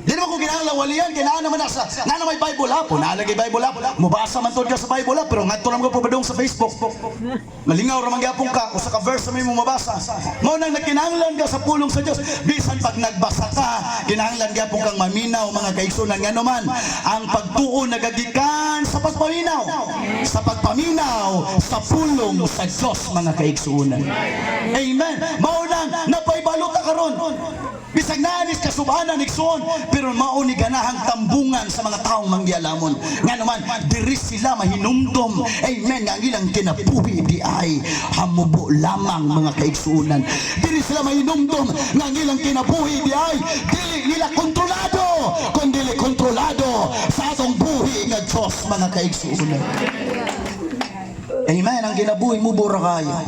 Di naman kung kinahanglan walian, kinahanglan naman nasa, nga na may Bible ha, punalagay Bible ha, mubasa man to ka sa Bible ha, pero nga ito naman ko papadong sa Facebook. Malingaw ramang gyapon ka, kung sa ka-verse na may mo mabasa. Mo nang nagkinahanglan ka sa pulong sa Diyos, bisan pag nagbasa ka, kinahanglan gyapon kang maminaw, mga kaigsunan. Nga naman, ang pagtuo nagagikan sa pagpaminaw. Sa pagpaminaw, sa pulong sa Diyos, mga kaigsunan. Amen. Mao nang napaibalot ka karon. Bisag naanis kasubanan igsoon, pero mao ni ganahang tambungan sa mga taong manggialamon. Nga naman diri sila mahinumdom. Amen. Nga ang ilang kinabuhi di ay hamubo lamang, mga kaigsuunan. Diri sila mahinumdom nga ang ilang kinabuhi di ay dili nila kontrolado, kundi kontrolado sa atong buhi nga Diyos, mga kaigsuunan. Amen. Ang kinabuhi mo bura kayo.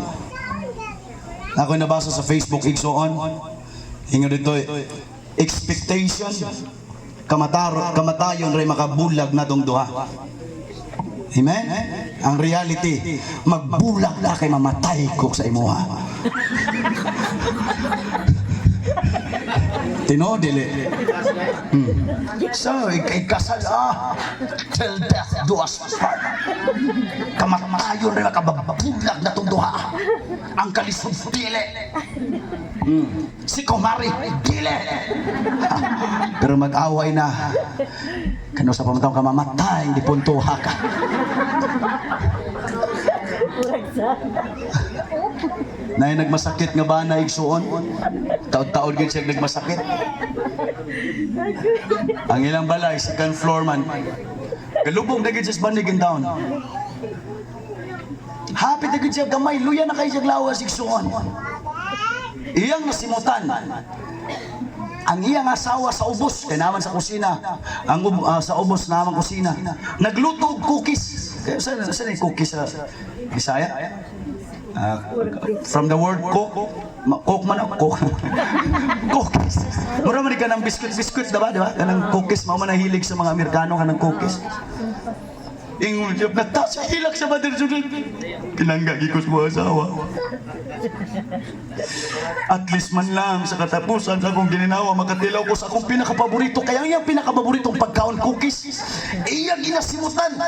Ako nabasa sa Facebook igsoon. Hingo dito, expectation, kamatayon ray makabulag na tong duha. Amen? Ang reality, magbulag na kay mamatay ko sa imuha. Tino, dili. So, ikasal till death do us part. Kamatayon ray makabulag na tong duha. Ang kalisod dili. Si Kumari, dili. Pero mag-away na. Kano sa pamatang ka mamatay, di puntuha ka. Nay nagmasakit nga ba na igsuon? Taod-taod gid siya nagmasakit. Ang ilang balay, second floor man. Galubog na gid siya sa bandigin down. Hapit na gid siya gamay, luya na kay siya lawas igsuon. Iyang nasimutan ang iyang asawa sa ubos, kaya naman sa kusina, sa ubos naman kusina, nagluto og cookies. Kaya saan yung cookies sa Bisaya? From the word cook, cook man ako, cook. Cookies. Mura man ka ng biskuit, diba? Kanang cookies, mao man nahilig sa mga Amerikano kanang cookies. Ingon siya, natas, hilak sa badir sunod. Pinanggagi ko sa mga asawa. At least man lang sa katapusan sa akong gininawa, makatilaw ko sa akong pinakapaborito. Kaya yung pinakapaboritong pagkaon, cookies. Iyang inasimutan.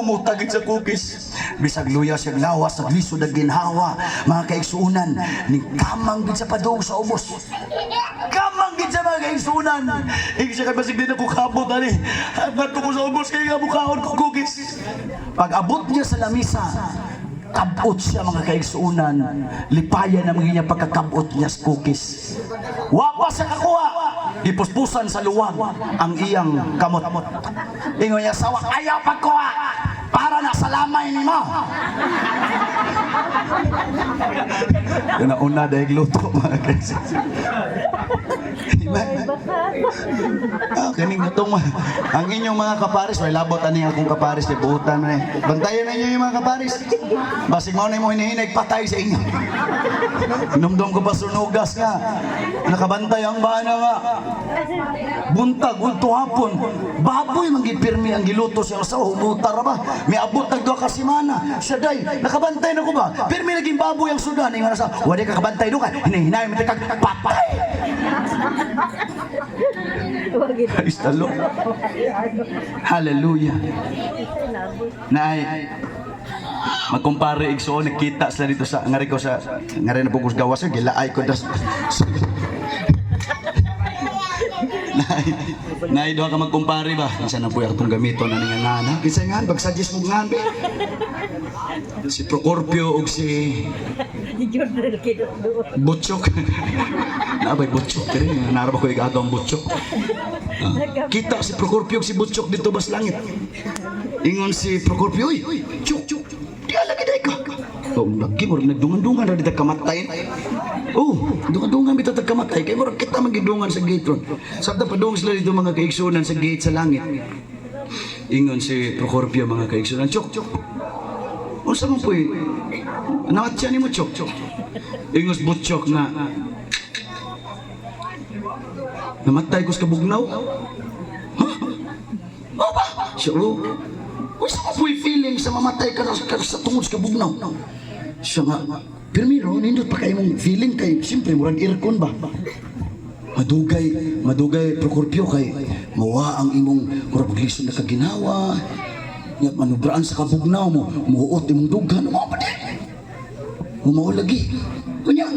Umutagit sa cookies. Bisag luya siyang lawas, nagliso na ginhawa. Mga kaigsuunan, ni kamang gid sa padung sa ubos. Kamang gid sa mga kaigsuunan. Ing siya kay basig din ako kabot, ani. Bato ko sa ubos, kaya nga mukhaon ko cookies. Pag abot niya sa lamisa, kabot siya, mga kaigsuunan. Lipayan ang mga pagkakabot niya sa cookies. Wapa sa kakuha, ipuspusan sa luwag ang iyang kamot. Ingon niya, sawa, ayaw pagkuha para na sa lamay ni mo. Yun ang una dahil luto, mga kaigsuunan. Kaning itong ang inyong mga kaparis, may labot ani akong kaparis, ibutan na eh. Bantayan na inyo yung mga kaparis. Basig mo na mo hinihinay, patay sa inyo. Numdum ko pa sunugas nga. Nakabantay ang bana nga. Buntag unto hapon. Baboy mangipirmi ang giluto siya sa humutar ba. May abot ng 2 ka semana. Siya day, nakabantay na ko ba? Pirmi naging baboy ang sudan ingon sa, "Wala ka kabantay do ka. Hinahinay mo kag patay." Praise the Lord. Hallelujah. Naay magkumpare igsoon nakita sila dito sa ngari ko sa ngari na pugos gawas gilaay ko das. Naay duha ka magkumpare ba? Isa na po atong gamiton na nga ngana. Kinsa nga pag-suggest mo ngan be? Si Procorpio ug si Butchok. Nabay Butchok kini naraba ko igato ang Butchok. Kita si Procorpio ug si Butchok dito bas langit. Ingon si Procorpio, "Uy, chuk, di lagi day ka." Oh, lagi mo nagdungan-dungan ra dito kamatay. Oh, dungan-dungan bitaw tag kamatay kay murag kita magidungan sa gate ron. Sabta padung sila dito mga kaigsunan sa gate sa langit. Ingon si Procorpio mga kaigsunan, "Chuk, unsa mo puy? Naatya ni mo chuk." Ingos Butchok na namatay ko sa kabugnaw. Ha? Oh ba? Siya, oh. Unsa mo puy feeling sa mamatay ka sa tungod sa kabugnaw? Siya nga, pirmiro, nindot pa kayo mong feeling kay, siyempre, murag aircon ba? Madugay, Procorpio kay, mawa ang imong murag paglison na kaginawa, nga manubraan sa kabugnaw mo, muhuot imong dugan, mga pa din. Umaw lagi. Kunya,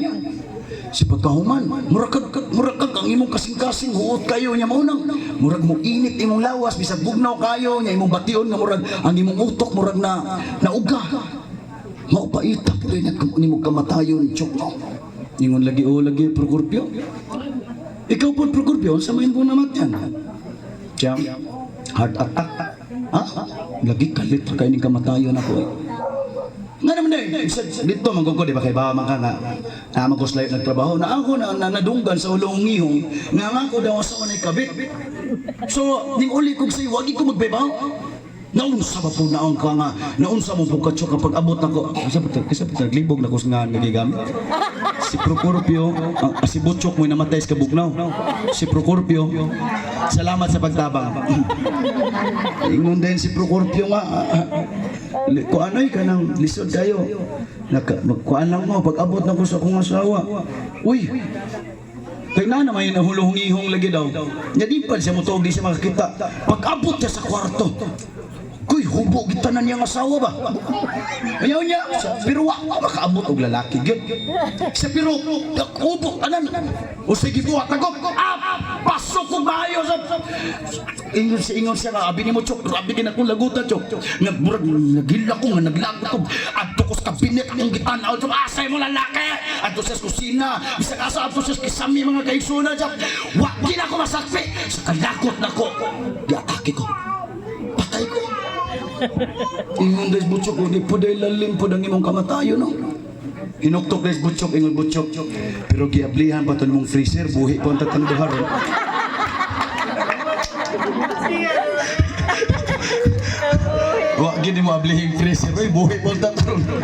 si pagkahuman, murag kag ang imong kasing-kasing, huot kayo niya maunang, murag mo init imong lawas, bisag bugnaw kayo, niya imong bation nga murag, ang imong utok murag na nauga. Maupaita po rin at mo kamatayon, chok mo. Ingon lagi, Procorpio. Ikaw po, Procorpio, sa main po namat yan. Siya, heart attack. Ha? Lagi kalit kayo ng kamatayon ako eh. Nga naman eh, dito magkukod, di ba kay Bama ka nga, na magkuslay nagtrabaho, na ako na nadunggan sa ulong ngihong, nga ako daw sa unay kabit. So, ning uli kong sa'yo, wag ko magbebaw. Naunsa ba po naon ka nga, naunsa mo po katso kapag abot ako. Kasi naglibog na ko nga nagigamit. Si Procorpio, si Butchok mo'y namatay sa kabugnaw. Si Procorpio, salamat sa pagtabang. Ingon din si Procorpio nga, kung ano'y ka ng lisod kayo, kuan lang mo, pag abot na ko sa akong asawa. Uy, kaya na naman yung nahulong-ihong lagi daw. Nyadipad siya mo tuog di siya makakita. Pag abot niya sa kwarto, kuy, hubo kita na niyang asawa ba? Ayaw niya, pero wak makaabot og lalaki gyud. Sa pero hubo anan. O sige buhat ako. Pasok ko maayo sa ingon siya nga abi nimo chok, abi kina kong lagutan chok. Nga murag nagila ko nga naglagot ko. Adto ko sa kabinet ng gitanaw chok, asay mo lalaki. Adto sa kusina, bisag asa adto sa kisami mga kaigsunan chok. Wa gina ko masakpi sa kalakot nako. Giatake ko. Patay ko. Ingon des Butchok, di po dahil lalim po ng imong kamatayo, no? Hinuktok des Butchok, ingon Butchok. Pero giablihan pa ito mong freezer, buhi po ang tatanduhar. Wag gini mo ablihin freezer, buhi po ang tatanduhar.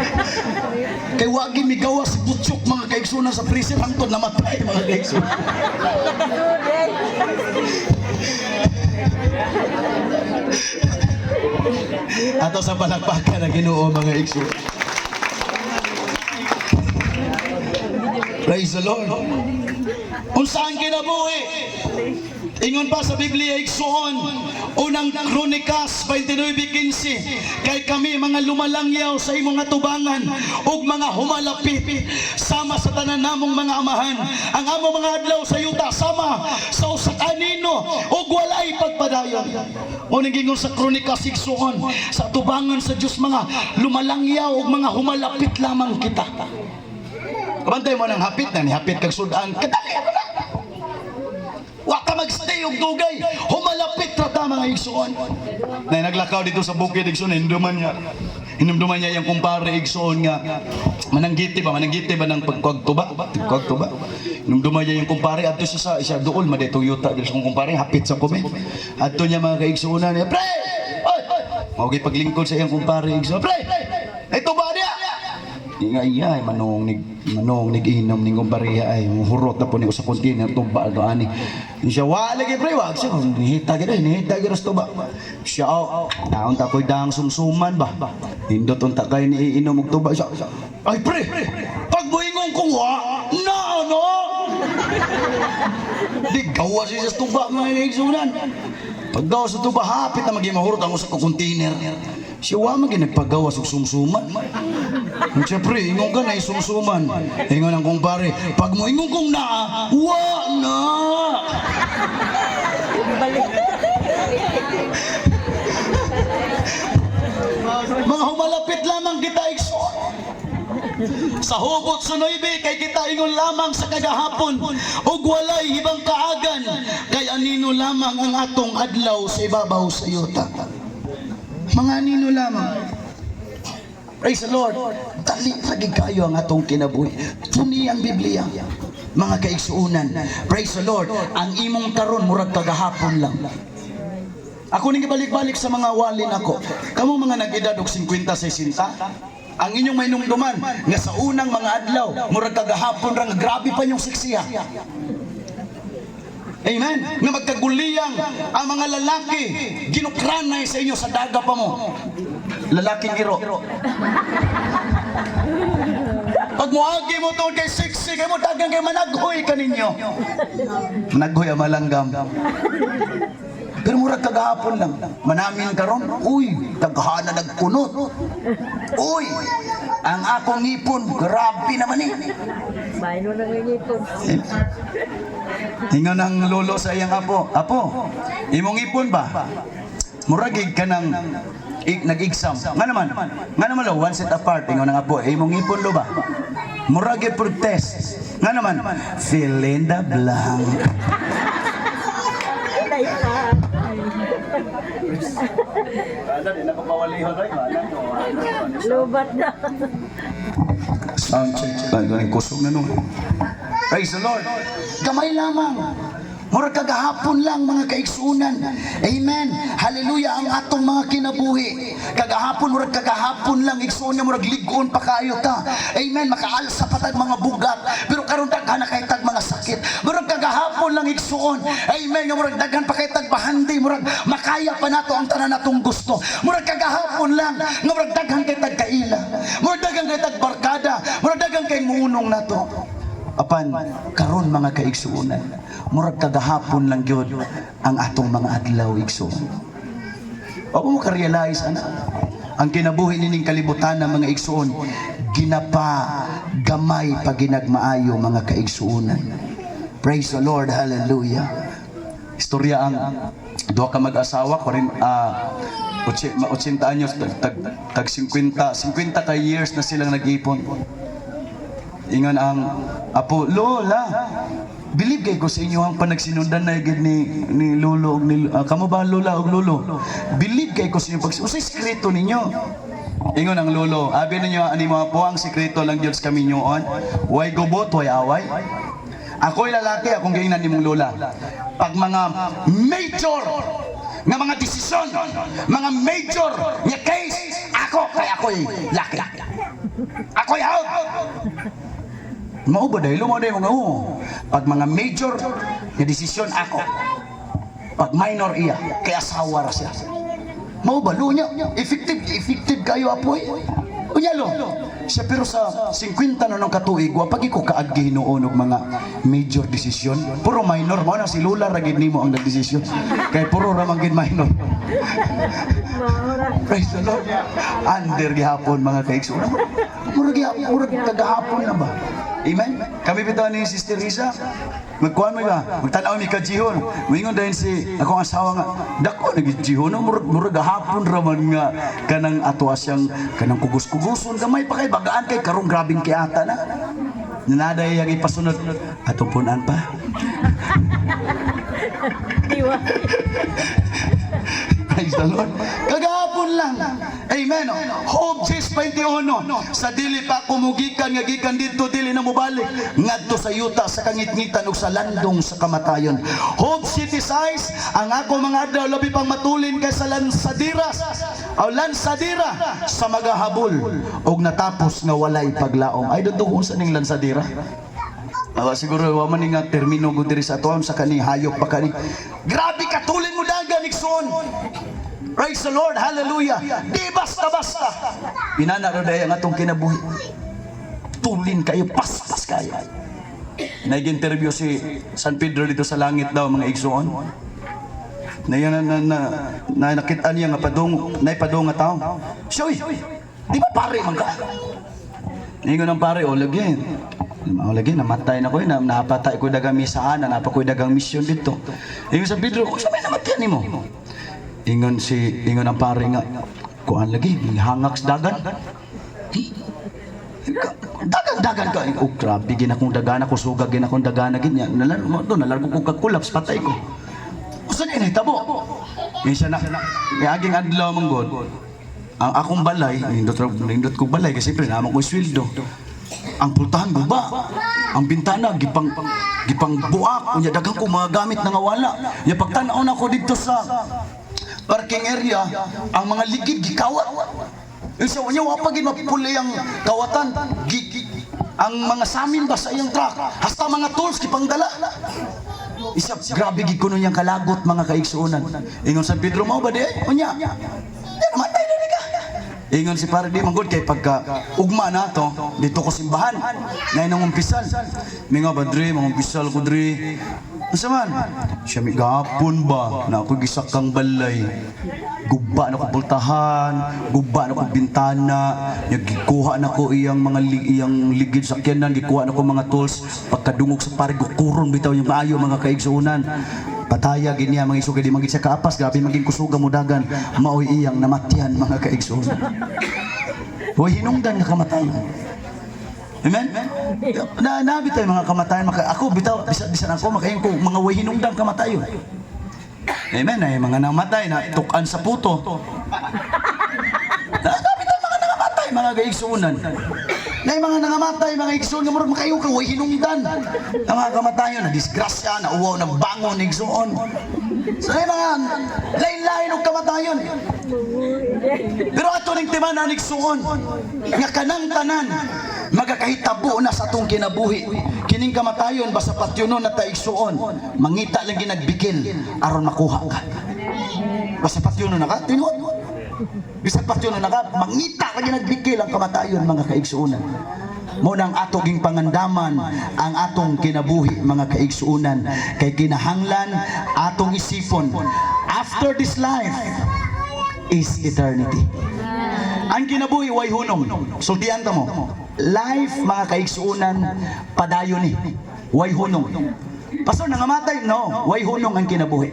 Kay wag gini gawas si Butchok, mga kaigsunan sa freezer, hangtod namatay mga kaigsunan. Ato sa palakpakan na Ginoo mga igso. Praise the Lord. Unsaan kinabuhi? Ingon pa sa Biblia igsoon, unang Kronikas 29:15, kay kami mga lumalangyaw sa imong atubangan ug mga humalapit sama sa tanan namong mga amahan. Ang among mga adlaw sa yuta sama sa usa kanino ug walay pagpadayon. Unang gingon sa Kronikas igsoon, sa atubangan sa Dios mga lumalangyaw ug mga humalapit lamang kita. Kabantay mo nang hapit na ni hapit kag sudan kadali na. Wa ka magstay og dugay, humalapit ra ta mga igsoon. Nay naglakaw dito sa bukid igsoon, hinumduman niya yung kumpare igsoon nga mananggiti ba ng pagkuagtuba. Hinumduman niya yung kumpare adto siya duol madetong yuta dito sa kumpare hapit sa kume. Adto niya mga kaigsuonan niya, pre! Oy! Mao gyud paglingkod sa iyang kumpare igsoon, pre! Ito ba niya? Ingay manong nig-inom ning bariya ay hurot na po ni sa container tuba do ani. Siya wala lagi pre wag siya nihita gid sa tuba. Siya naon ta koy dang sumsuman ba. Hindot unta kay ni inom og tuba siya. Ay pre, pag buingong kong wa na ano. Di gawa siya sa tuba nga igsunan. Pag gawa sa tuba hapit na magi mahurot ang usa ka container. Siya wa man ginagpagawa sa sumsuman. Siyempre, ingong ka na isumsuman. Ingon ang kumpare, pag mo ingong kong na, wa na! Mga humalapit lamang kita igsoon. Sa hugot sa noibe, kay kita ingon lamang sa kagahapon, ug walay hibang kaagan, kay anino lamang ang atong adlaw sa ibabaw sa yuta. Mga anino lamang. Praise the Lord. Dali lagi kayo ang atong kinabuhi. Puni ang Biblia. Mga kaigsuunan. Praise the Lord. Ang imong karon murag kagahapon lang. Ako ning balik-balik sa mga walin ako. Kamo mga nag-edad og 50-60, ang inyong mainumduman nga sa unang mga adlaw murag kagahapon ra nga grabe pa yung siksiya. Amen. Nga magkaguliyang ang mga lalaki ginukranay sa inyo sa daga pa mo. Lalaking iro. Pag muagi mo tungkol kay siksi, kay mo dagang kay managhoy ka ninyo. Managhoy ang malanggam. Pero murag kagahapon lang. Manamin karon, uy, taghana nagkunot. Uy, ang akong ngipon, grabe naman eh. Baino na ng ipon. Hingan ang lolo sa iyang apo. Apo, imong ipon ba? Muragig ka ng nag-exam. Nga naman lo, one set apart. Hingan ang apo, imong ipon lo ba? Muragig per test. Nga naman, fill in the blank. Lubat na. Sound check. Galing kusog na nung. Praise the Lord. Gamay lamang. Murag kagahapon lang mga kaigsuunan. Amen. Hallelujah ang atong mga kinabuhi. Kagahapon murag kagahapon lang igsuon murag ligon pa kayo ta. Amen. Makaalsa pa tag mga bugat. Pero karon daghan na kay tag mga sakit. Murag kagahapon lang igsuon. Amen. Nga murag daghan pa kay tag bahandi. Murag makaya pa nato ang tanan natong gusto. Murag kagahapon lang nga murag daghan kay tag kaila. Murag daghan kay tag barkada. Murag daghan kay munong nato. Apan karon mga kaigsuunan, murag kagahapon lang gyud ang atong mga adlaw igsuon. O mo ka-realize ana, ang kinabuhi nining kalibutan ng mga igsuon ginapa gamay pa ginagmaayo mga kaigsuunan. Praise the Lord, hallelujah. Istorya ang duha ka mag-asawa ko rin 80 anyos tag 50 ka years na silang nag-ipon. Ingon ang apo, Lola, believe kay ko sa inyo ang panagsinundan na gid ni Lolo og ni kamo ba Lola og Lolo? Believe kay ko sa inyo usay sekreto ninyo. Ingon ang Lolo, abi ninyo ani mga po ang sekreto lang gyud sa kami nyoon. Way gubot, way away. Ako'y lalaki, akong giingnan nimong Lola. Pag mga major nga mga desisyon, mga major nga case, ako'y laki. Ako'y out. Mao ba dahil mo mga pag mga major na desisyon ako, pag minor iya kay asawa ra siya. Mao ba lunya effective kayo apoy unya lo siya. Pero sa 50 na nung katuig wa pagi ko kaagi hinuon og mga major desisyon, puro minor mo na si Lula ra gid nimo ang nagdesisyon kay puro ra man gid minor. Praise the Lord. Under gihapon mga kaigsunan, murag kagahapon na ba? Amen. Kami bitaw ni Sister Risa. Magkuhan mo ba? Magtanaw mi ka jihon. Moingon dayon si akong asawa nga, dako na gid jihon, murag gahapon ra man nga kanang ato asyang kanang kugus-kuguson gamay pa kay bagaan kay karong grabing kiata na. Nanaday yang ipasunod atong punan pa. Diwa. Praise the Lord. Kagahapon lang. Amen. Hope 6:21. Sa dili pa kumugikan nga gikan dito dili na mobalik ngadto sa yuta sa kangitngitan ug sa landong sa kamatayon. Hope City size ang ako mga adlaw labi pang matulin kay sa Lansaderas. aw lansadira sa magahabol og natapos nga walay paglaom. Ay dito kung saan ning lansadira? Siguro wa man nga termino gud diri sa atuan sa kani hayop pa kani. Grabe katulin mo dagan igsoon. Praise the Lord, hallelujah. Di basta-basta. Pinana ro dayon atong kinabuhi. Tulin kayo, paspas kayo. Nag-interview si San Pedro dito sa langit daw mga igsoon. Nakita niya nga padong nga tao. Siya, di ba pare man ka? Ningon ng pare, lagi. Lagi, namatay na ko, napatay ko dagang misaan, napa ko dagang misyon dito. Ingon sa Pedro, kung sabay namatay ni mo? Ingon ng pare nga, kuan lagi, hangak sa dagan. Dagan ka. Grabe, ginakong dagan ako, sugag, ginakong dagan na ganyan. Nalargo ko kagkulaps, patay ko. Saan yun, tabo? Minsan na, may aging adlaw mong God. Ang akong balay, nindot ko balay, kasi pre, naman ko sweldo. Ang pultahan, guba. Ang bintana, gipang buak. Unya, dagang ko mga gamit na ngawala. Ya, pagtanaw na ko dito sa parking area, ang mga ligid, gikawat. Isa, unya, wapagin mapuli ang kawatan. Ang mga samin ba sa iyang truck? Hasta mga tools, gipangdala. Isa, grabe gikuno niyang kalagot mga kaigsuunan. Ingon San Pedro, mau ba di? Unya, namatay na ni ka. Ingon si pare di manggod kay pagka ugma na to, dito ko simbahan. Ngayon ang umpisal. Minga ba dre, mangumpisal ko dre. Asa man? Siya may gapon ba na ako gisak kang balay. Guba na ko pultahan, guba na ko bintana, gikuha na ko iyang mga iyang ligid sa kyanan, gikuha na ko mga tools, pagkadungog sa pare kuron bitaw yung maayo mga kaigsuunan. Pataya gini mga isuga di magit sa kaapas, grabe maging kusuga mo dagan, maoy iyang namatyan mga kaigsuunan. Hoy hinungdan nga kamatayon. Amen? Nabi tayo mga kamatayon, ako bitaw bisan ako makayon ko mga way hinungdan kamatayon. Amen, ay mga namatay na tukan sa puto. Nakakapit ang mga nangamatay, mga kaigsuunan. Na mga nangamatay, mga kaigsuunan, murag makayo ka, way hinungdan. Ang mga kamatayon, na disgrasya, na uwaw, na bangon, igsuon. So ay mga lain-lain ng kamatayon. Pero ato ning timanan, igsuon, nga kanang tanan, magakahitabo na sa atong kinabuhi. Kining kamatayon basta patyunon na taigsuon, mangita lang ginagbigil aron makuha ka. Basta patyunon na ka, tinuod. Basta patyunon na ka, mangita lang ginagbigil ang kamatayon mga kaigsuunan. Muna ang atong pangandaman ang atong kinabuhi mga kaigsuunan kay kinahanglan atong isipon after this life is eternity. Ang kinabuhi way hunong. Sultian ta mo. Life mga kaigsuunan padayon ni. Way hunong. Pastor nangamatay no, way hunong ang kinabuhi.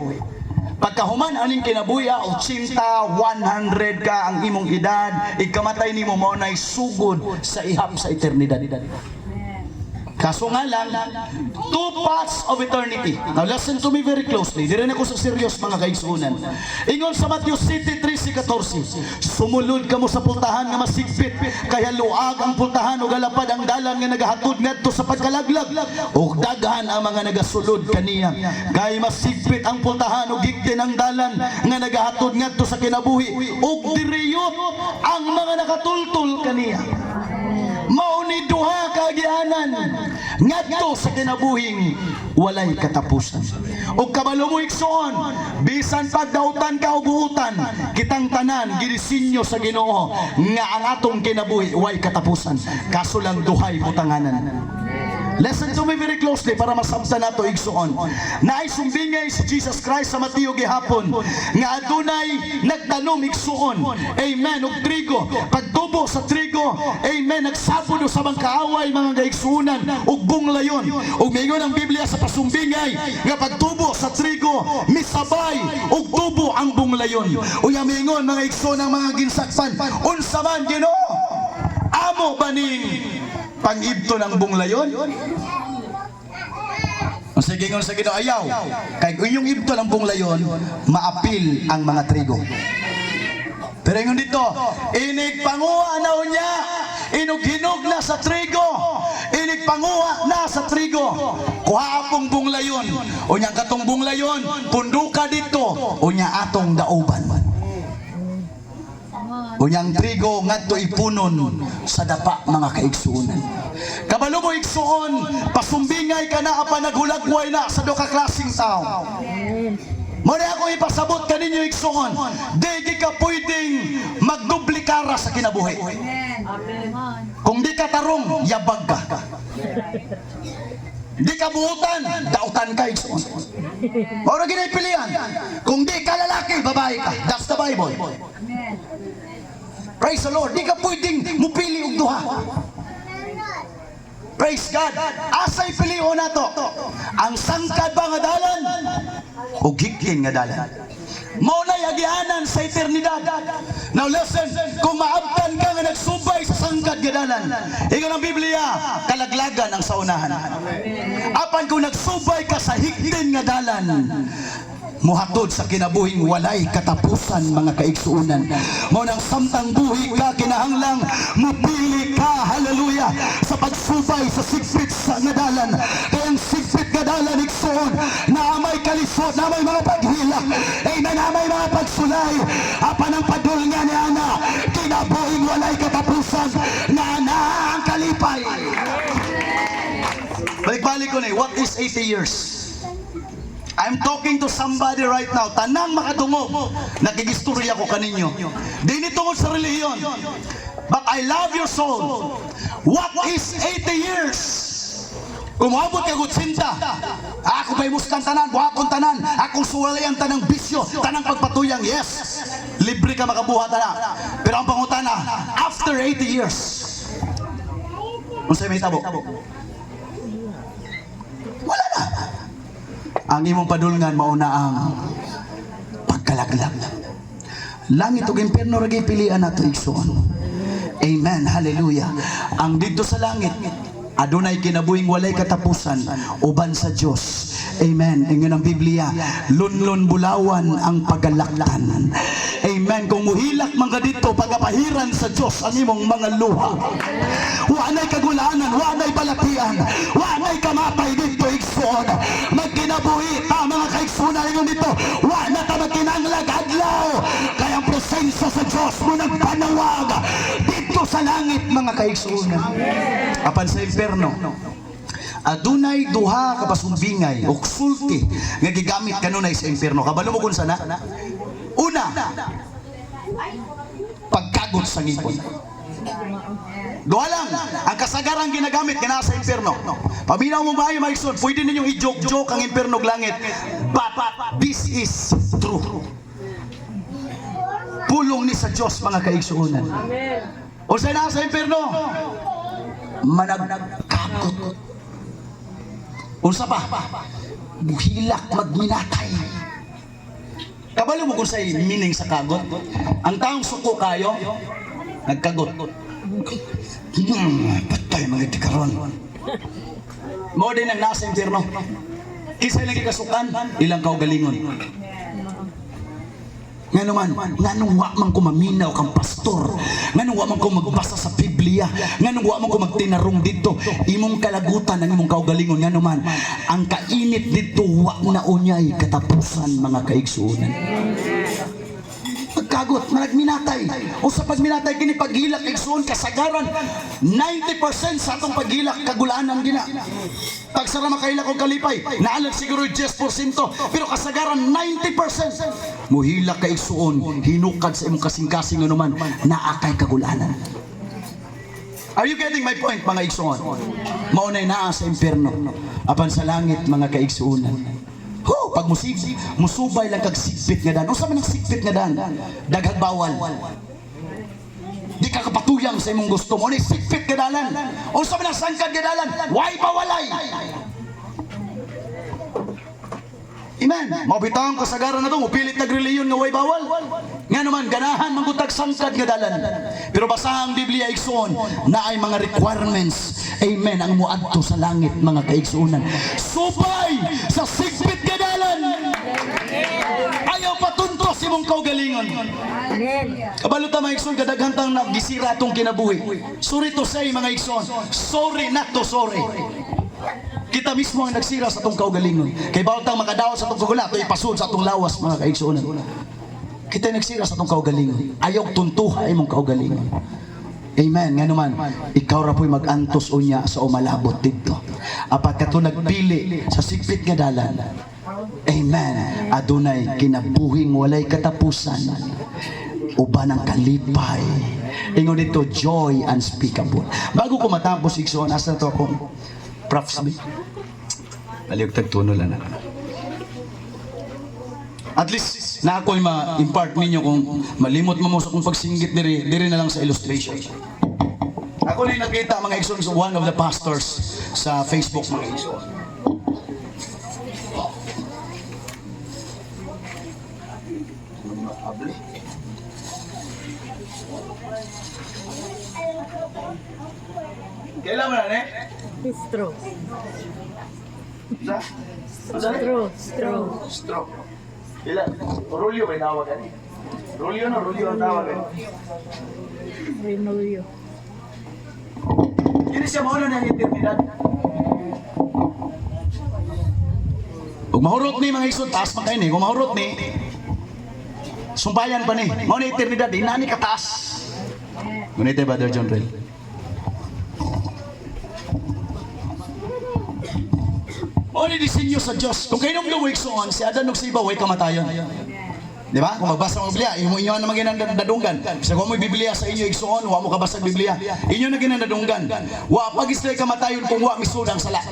Pagkahuman aning kinabuhi 80, 100 ka ang imong edad, ikamatay nimo mao nay sugod sa ihap sa eternidad. Kaso nga lang, two paths of eternity. Now listen to me very closely. Dire na ko sa serious mga kaigsuunan. Ingon sa Matthew City 3:14, sumulod kamo sa pultahan nga masigpit, kaya luag ang pultahan ug galapad ang dalan nga nagahatod ngadto sa pagkalaglag, ug daghan ang mga nagasulod kaniya. Kay masigpit ang pultahan ug higtin ang dalan nga nagahatod ngadto sa kinabuhi, ug diriyot ang mga nakatultol kaniya. Mauni duha kaagianan ngadto sa kinabuhing walay katapusan. Ug kabalo mo igsoon, bisan pagdautan ka og buutan, kitang tanan ginisinyo sa Ginoo nga ang atong kinabuhi way katapusan. Kaso lang duhay butanganan. Listen to me very closely para masamtan nato igsuon. Naay sumbingay si Jesus Christ sa Mateo gihapon nga adunay nagtanom igsuon. Amen. Og trigo, pagtubo sa trigo, amen, nagsabod sa bangkaaway mga kaigsuunan ug bunglayon. Ug mingon ang Biblia sa pasumbingay nga pagtubo sa trigo misabay ug tubo ang bunglayon. Uya mingon mga igsuon ang mga ginsakpan, unsa man Ginoo? Amo baning pangibto ng bunglayon? Sige ngon sa Ginoo ayaw. Kay inyong ibto ng bunglayon, maapil ang mga trigo. Pero ngon dito, inig panguha na unya, inughinog na sa trigo, inig panguha na sa trigo. Kuha akong bunglayon, unyang katong bunglayon, punduka dito, unya atong dauban. Unyang trigo ngadto ipunon sa dapa mga kaigsuonan. Kabalo mo igsuon, pasumbingay ka na apan naghulagway na sa duha ka klaseng tao. Muna ako ipasabot kaninyo igsuon, di ka pwedeng magduplikara sa kinabuhi. Kung di ka tarong, yabag ka. Di ka buutan, dautan ka igsuon. Maura ginipilian. Kung di ka lalaki, babae ka. That's the Bible. Praise the Lord. Di ka pwedeng mupili og duha. Praise God. Asay piliho na to. Ang sangkad ba nga dalan? O giklin nga dalan. Maunay agianan sa eternidad. Now listen, kung maabtan ka nga nagsubay sa sangkad nga dalan, ingon ang Biblia, kalaglagan ang saunahan. Apan kung nagsubay ka sa higden nga dalan, muhatod sa kinabuhing walay katapusan mga kaigsuunan. Mao nang samtang buhi ka kinahanglang mupili ka, hallelujah, sa pagsubay sa sigpit sa ngadalan. Kaya ang sigpit ngadalan igsuon na may kalisod, na may mga paghilak, amen, na may mga pagsulay. Apan ang padulnga ni ana, kinabuhing walay katapusan, na ana ang kalipay. Balik-balik ko na, what is 80 years? I'm talking to somebody right now. Tanang makadungog. Nakigistorya ko kaninyo. Di ni tungod sa relihiyon. But I love your soul. What is 80 years? Kumabot ka gutsinta. Ako ba'y muskan tanan, buhakon tanan. Akong suwalayan tanang bisyo, tanang pagpatuyang. Yes, libre ka makabuhat na. Pero ang pangutana, after 80 years, kung sa'yo may tabo, wala na. Ang imong padulngan mauna ang pagkalaglag. Langit ug impierno ra gyud pilian nato igsoon. Amen, hallelujah. Ang dito sa langit adunay kinabuhing walay katapusan uban sa Dios. Amen. Ingon ang Biblia, lunlon bulawan ang pagalaktan. Amen. Kung muhilak man ka dito, pagapahiran sa Dios ang imong mga luha. Wanay kagulanan, wanay balakian, wanay kamapay dito igsoon. Magkinabuhi ta mga kaigsuonan ingon dito, wala ta magkinanglag adlaw. Kaya ang presensya sa Dios mo nagpanawag dito sa langit mga kaigsuonan. Apan sa impierno, adunay duha ka pasumbingay o sulti nga gigamit kanunay sa impierno. Kabalo mo kun sana? Una, pagkagot sa ngipon. Duha lang ang kasagaran ginagamit kana sa impierno. Paminaw mo maayo maigsoon, pwede ninyong i-joke-joke ang impierno ug langit, but this is true. Pulong ni sa Dios mga kaigsuonan. O sa nasa impierno, managkagot. Unsa pa? Buhilak magminatay. Kabalo mo kung sa meaning sa kagot? Ang taong suko kayo, nagkagot. Patay mga tikaron. Mo din ang nasa impierno. Isa lang ikasukan, ilang kaugalingon. Nga naman, nganong wa man ko maminaw kang pastor, nganong wa man ko magbasa sa Biblia, nganong wa man ko magtinarong dito, imong kalagutan ang imong kaugalingon. Nga naman, ang kainit dito wa na unyay katapusan mga kaigsuonan. Pagkagot, managminatay. O sa pagminatay, kini paghilak igsuon kasagaran, 90% sa atong paghilak kagulaanan gina. Pagsara makahilak og kalipay, naalag siguro 10%, pero kasagaran 90%. Muhilak ka igsuon, hinukad sa imong kasing-kasing anuman, naakay kagulaanan. Are you getting my point mga igsuon? Maunay naa sa impierno, apan sa langit mga kaigsuonan. Pag musubay lang kag sigpit nga dan. Unsa man ang sigpit nga dan? Daghang bawal. Di ka kapatuyang sa imong gusto mo. Ni sigpit nga dalan. Unsa man ang sangkad nga dalan? Way bawalay. Amen. Mabitaw ang kasagaran na to, mupilit nagreliyon nga way bawal. Nga naman ganahan manggutag sangkad nga dalan. Pero basa ang Biblia igsuon na ay mga requirements. Amen. Ang muadto sa langit mga kaigsuonan. Subay sa sigpit nga dalan. Ayaw patuntos imong kaugalingon. Kabalo ta mga igsoon, kadaghan tang nagisira atong kinabuhi. Sorry to say mga igsoon, sorry not to sorry. Kita mismo ang nagsira sa atong kaugalingon. Kay bawat tang makadaot sa atong kagula, ito ipasud sa atong lawas mga kaigsuonan. Kita nagsira sa itong kaugalingon. Ayaw tuntuha imong kaugalingon. Amen. Nga naman, ikaw ra po'y mag-antos unya sa umalabot dito. Apat ka to nagpili sa sikpit nga dalan. Amen. Adunay kinabuhing walay katapusan. Uban ang kalipay. Ingon dito, joy unspeakable. Bago ko matapos, Igsoon, asa to akong Prof. Smith. Aliyog tagtuno lang na. At least, na ako'y ma-impart ninyo kung malimot mo sa kung pagsinggit diri na lang sa illustration. Ako rin nakita mga Igsoon sa one of the pastors sa Facebook mga Igsoon. Kailan mo na, ne? Straw. Straw. Straw. Straw. Ilan? Rolyo ba yung tawagan? Rolyo na, rolyo ang tawagan. Renolyo. Yun siya mauna na yung eternidad. Kung mahurot ni mga Igsoon, taas pa kayo ni. Kung mahurot ni, sumpayan pa ni. Mauna yung eternidad, inani kataas. Ngunit Brother John Rel. Mauna disenyo sa Diyos. Kung kayo nung luwig soon, si Adan nung sa iba, way kamatayon. Di ba? Kung magbasa mo Biblia, inyo naman ginandadunggan. Sa kung mo Biblia sa inyo igsoon, wa mo kabasa Biblia. Inyo na ginandadunggan. Wa pag islay kamatayon kung wa misudang sala.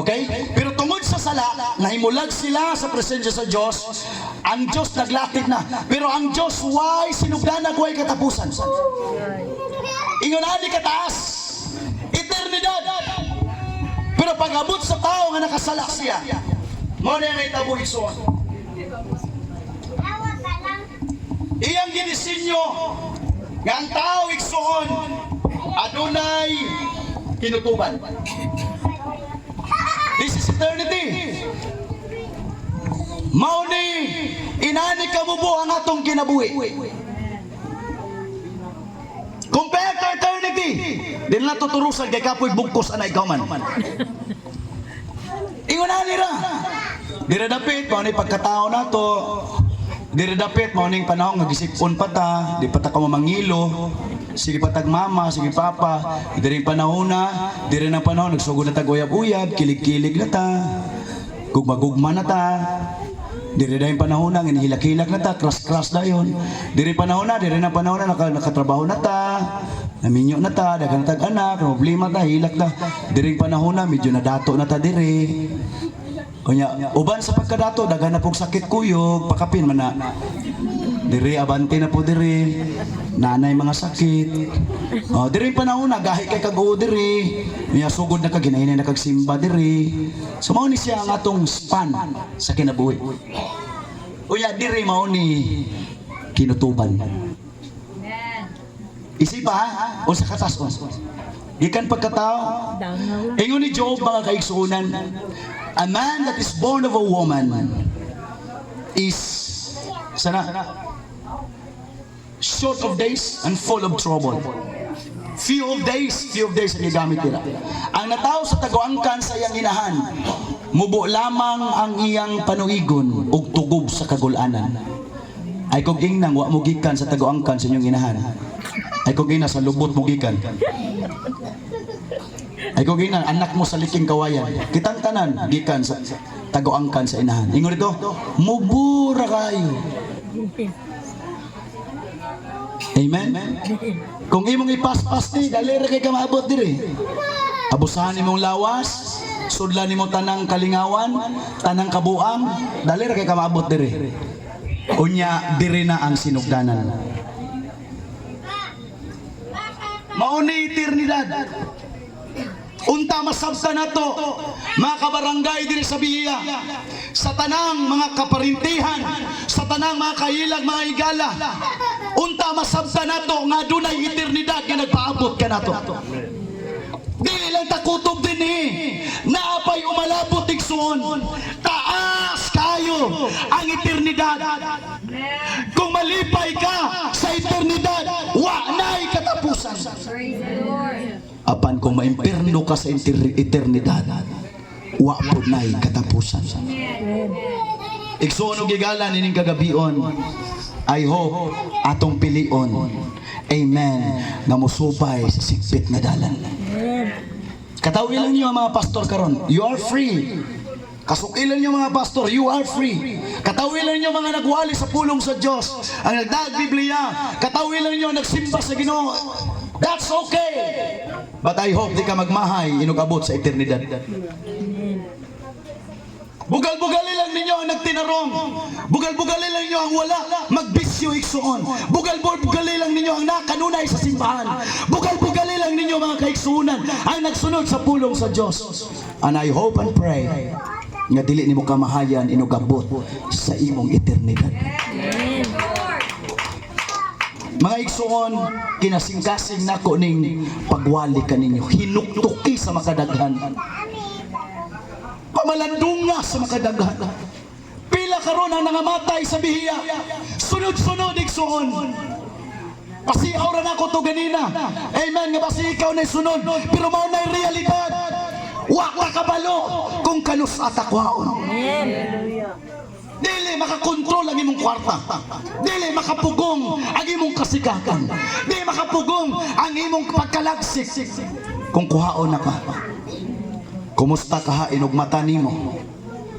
Okay? Pero tungod sa sala, nahimulag sila sa presensya sa Diyos, ang Diyos naglatid na. Pero ang Diyos, why sinugdanag, why katapusan? Ingon na di kataas. Eternidad. Pero pag-abot sa tao nga nakasala siya, mo na yung itabo igsoon. Iyang ginisinyo nga ang tao igsoon adunay kinutuban. This is eternity. Mao ni inani kamubo ang atong kinabuhi. Compare to eternity. Di na tuturusan kay kapoy bugkos anay kauman. Ingon na nila. Dira dapit mao ni pagkatao nato. Diri dapit mao ning panahon nga gisipon pa ta, di pa ta ka mamangilo. Sige pa tag mama, sige papa. Diri panahon na, diri nang panahon nagsugod na tag uyab-uyab, kilig-kilig na ta. Gugma-gugma na ta. Diri na yung panahon na hinihilak-hilak na ta, kras-kras na yun. Diri panahon na, diri na panahon na nakatrabaho na ta. Naminyo na ta, dagan na tag anak, problema ta, hilak ta. Diri panahon na medyo nadato na ta diri. Kunya, uban sa pagkadato, dagan na pong sakit kuyog, pakapin man na. Diri, abante na po diri. Nanay mga sakit. Diri panahon na, gahi kay kag-o diri. Kunya, sugod na kag, ginahinay na kag-simba diri. So, mao ni siya ang atong span sa kinabuhi. Kunya, diri mao ni kinutuban. Isipa ha? O sa katason. Gikan pagkatao. Ingon ni Job mga kaigsuunan, a man that is born of a woman is short of days and full of trouble. Few of days ang gigamit nila. Ang natao sa taguangkan sa iyang inahan, mubo lamang ang iyang panuigon ug tugob sa kagulanan. Ay kung ingnang wa mo gikan sa taguangkan sa inyong inahan. Ay kung ina sa lubot mo gikan. Ay kung ina anak mo sa liking kawayan. Kitang tanan gikan sa taguangkan sa inahan. Ingon dito, mubura kayo. Amen. Kung imong ipaspas ni, dali ra kay ka maabot diri. Abusahan imong lawas, sudlan imong tanang kalingawan, tanang kabuang, dali ra kay ka maabot diri. Unya diri na ang sinugdanan. Mao ni eternidad. Unta masabta nato mga kabarangay diri sa Biya, sa tanang mga kaparintihan, sa tanang mga kailag, mga igala. Unta masabta nato nga dunay eternidad nga nagpaabot ka nato. Dili lang takutob din naapay umalabot igsoon. Taas kayo ang eternidad. Kung malipay ka sa eternidad, wa na'y katapusan. Apan kung maimperno ka sa eternidad, wa po na'y katapusan. Igsoon og gigalan ining kagabion. I hope atong pilion. Amen. Nga musupay sa sigpit nga dalan. Amen. Katawilan niyo ang mga pastor karon. You are free. Kasukilan niyo mga pastor, you are free. Katawilan niyo mga nagwali sa pulong sa Dios, ang nagdaag Biblia. Katawilan niyo nagsimba sa Ginoo. That's okay. But I hope di ka magmahay inugabot sa eternidad. Bugal-bugali lang ninyo ang nagtinarong. Bugal-bugali lang ninyo ang wala magbisyo igsuon. Bugal-bugali lang ninyo ang nakanunay sa simbahan. Bugal-bugali lang ninyo mga kaigsuunan ang nagsunod sa pulong sa Dios. And I hope and pray nga dili nimo kamahayan inugabot sa imong eternidad. Mga igsuon, kinasing-kasing nako ning pagwali kaninyo. Hinuktuki sa makadaghan. Pamalandunga sa makadaghan. Pila karon ang nangamatay sa bihiya. Sunod-sunod igsuon. Pasiaw ra nako to ganina. Amen nga basi ikaw na sunod, pero mao na realidad. Wa ka kabalo kung kanus atakwaon. Hallelujah. Dili makakontrol ang imong kwarta. Dili makapugong ang imong kasikatan. Dili makapugong ang imong pagkalagsik. Kung kuhaon na ka, kumusta ka inog mata nimo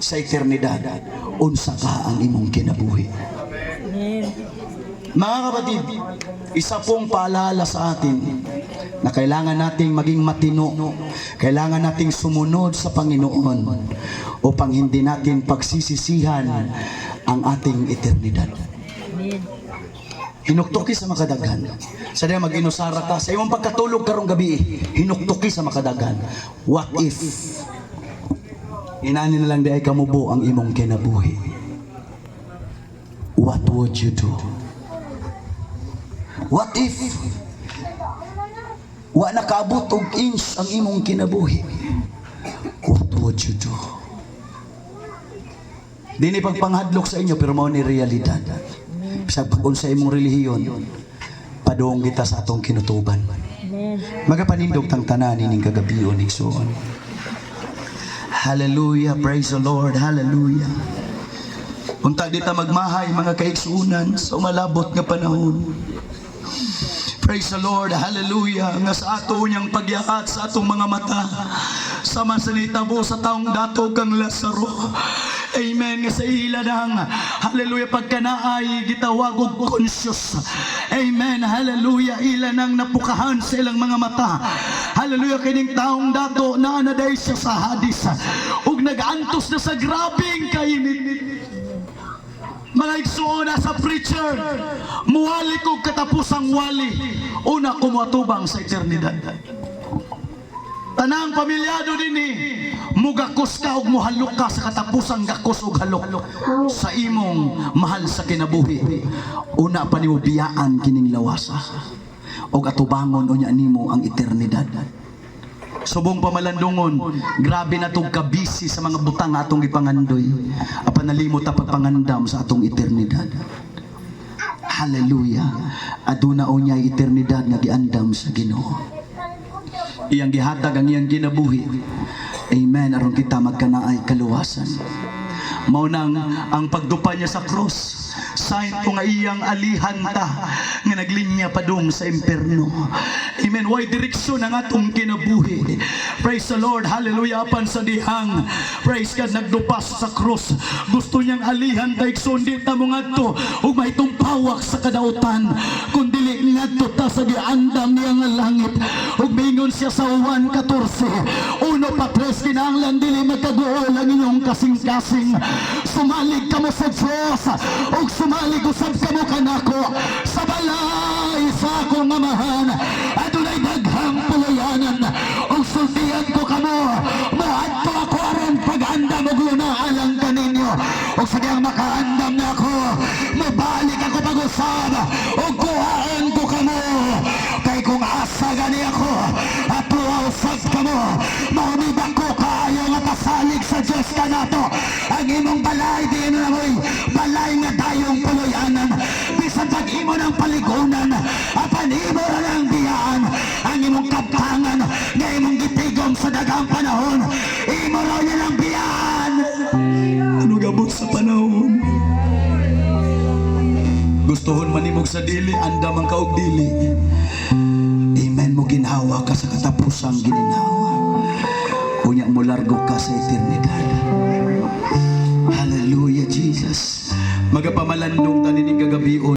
sa eternidad? Unsa ka ang imong kinabuhi? Amen. Mga kapatid, isa pong paalala sa atin na kailangan nating maging matino, kailangan nating sumunod sa Panginoon upang hindi natin pagsisisihan ang ating eternidad. Amen. Hinuktuki sa makadaghan. Sa diya mag-inusara ka, sa imong pagkatulog karong gabi, hinuktuki sa makadaghan. What if inani na lang di ay kamubo ang imong kinabuhi? What would you do? What if wa nakaabot og inch ang imong kinabuhi? What would you do? Dini pagpanghadlok sa inyo pero mao ni realidad. Sa pag-unsa imong relihiyon, padung kita sa atong kinutuban. Amen. Magapanindog tang tanan ining kagabion igsoon. Hallelujah, praise the Lord, hallelujah. Unta dita magmahay mga kaigsuunan sa malabot nga panahon. Praise the Lord, hallelujah. Nga sa ato niyang pagyakat sa atong mga mata, sama sa nitabo sa taong dato kang Lazaro. Amen. Nga sa ila nang, hallelujah, pagkanaay gitawag og conscious. Amen, hallelujah. Ila nang napukahan sa ilang mga mata. Hallelujah, kining taong dato na anaday siya sa Hadis. Ug nag-antos na sa grabing kainit. Mga igsuon sa preacher, muwali kog katapusang wali, una ko matubang sa eternidad. Tanang pamilyado dinhi, mugakos ka ug muhalok ka sa katapusang gakos ug halok sa imong mahal sa kinabuhi. Una pa nimo biyaan kining lawasa ug atubangon unya nimo ang eternidad. Subong pamalandungon, grabe na itong kabisi sa mga butang atong ipangandoy. Apan nalimot ang pagpangandam sa atong eternidad. Hallelujah. Aduna o niya eternidad nga giandam sa Ginoo. Iyang gihatag ang iyang kinabuhi. Amen. Aron kita magkanaay kaluwasan. Mao nang ang pagdupa niya sa cross. Sign ko nga iyang alihanta nga naglinya padung sa imperno. Amen. Way direksyon ang atong kinabuhi. Praise the Lord. Hallelujah. Apan sa dihang, praise God, nagdupas sa cross. Gusto niyang alihan daigson di ta mo ngadto ug mahitong pawak sa kadautan. Kun dili ni ngadto ta sa giandam niya nga langit. Ug mingon siya sa 1:14. Uno pa tres kinahanglan dili magkaguol ang inyong kasing-kasing. Sumalig kamo sa Diyos ug sumalig usab kamo kanako sa balay sa akong amahan. Adunay daghang pulayanan ug sultihan ko kamo. Moadto ako aron pag-andam ug lunaan lang kaninyo. Ug sa diyang makaandam na ako, mabalik ako pag-usab ug kuhaan ko kamo. Kay kung asa gani ako at usab kamo, maunibak ko kayo nga pasalig sa Diyos ka nato. Ang imong balay di na mo'y balay nga tayong puluyanan. Bisan pag-imo ng paligunan, apan imo na lang biyaan. Ang imong kaptangan nga imong gitigom sa dagang panahon, imo na lang biyaan. Ano gabot sa panahon? ug sa dili andam ang kaog dili. Amen mo ginhawa ka sa katapusang gininhawa. Unya mo largo ka sa eternidad. Hallelujah Jesus. Magapamalandong tanin kagabi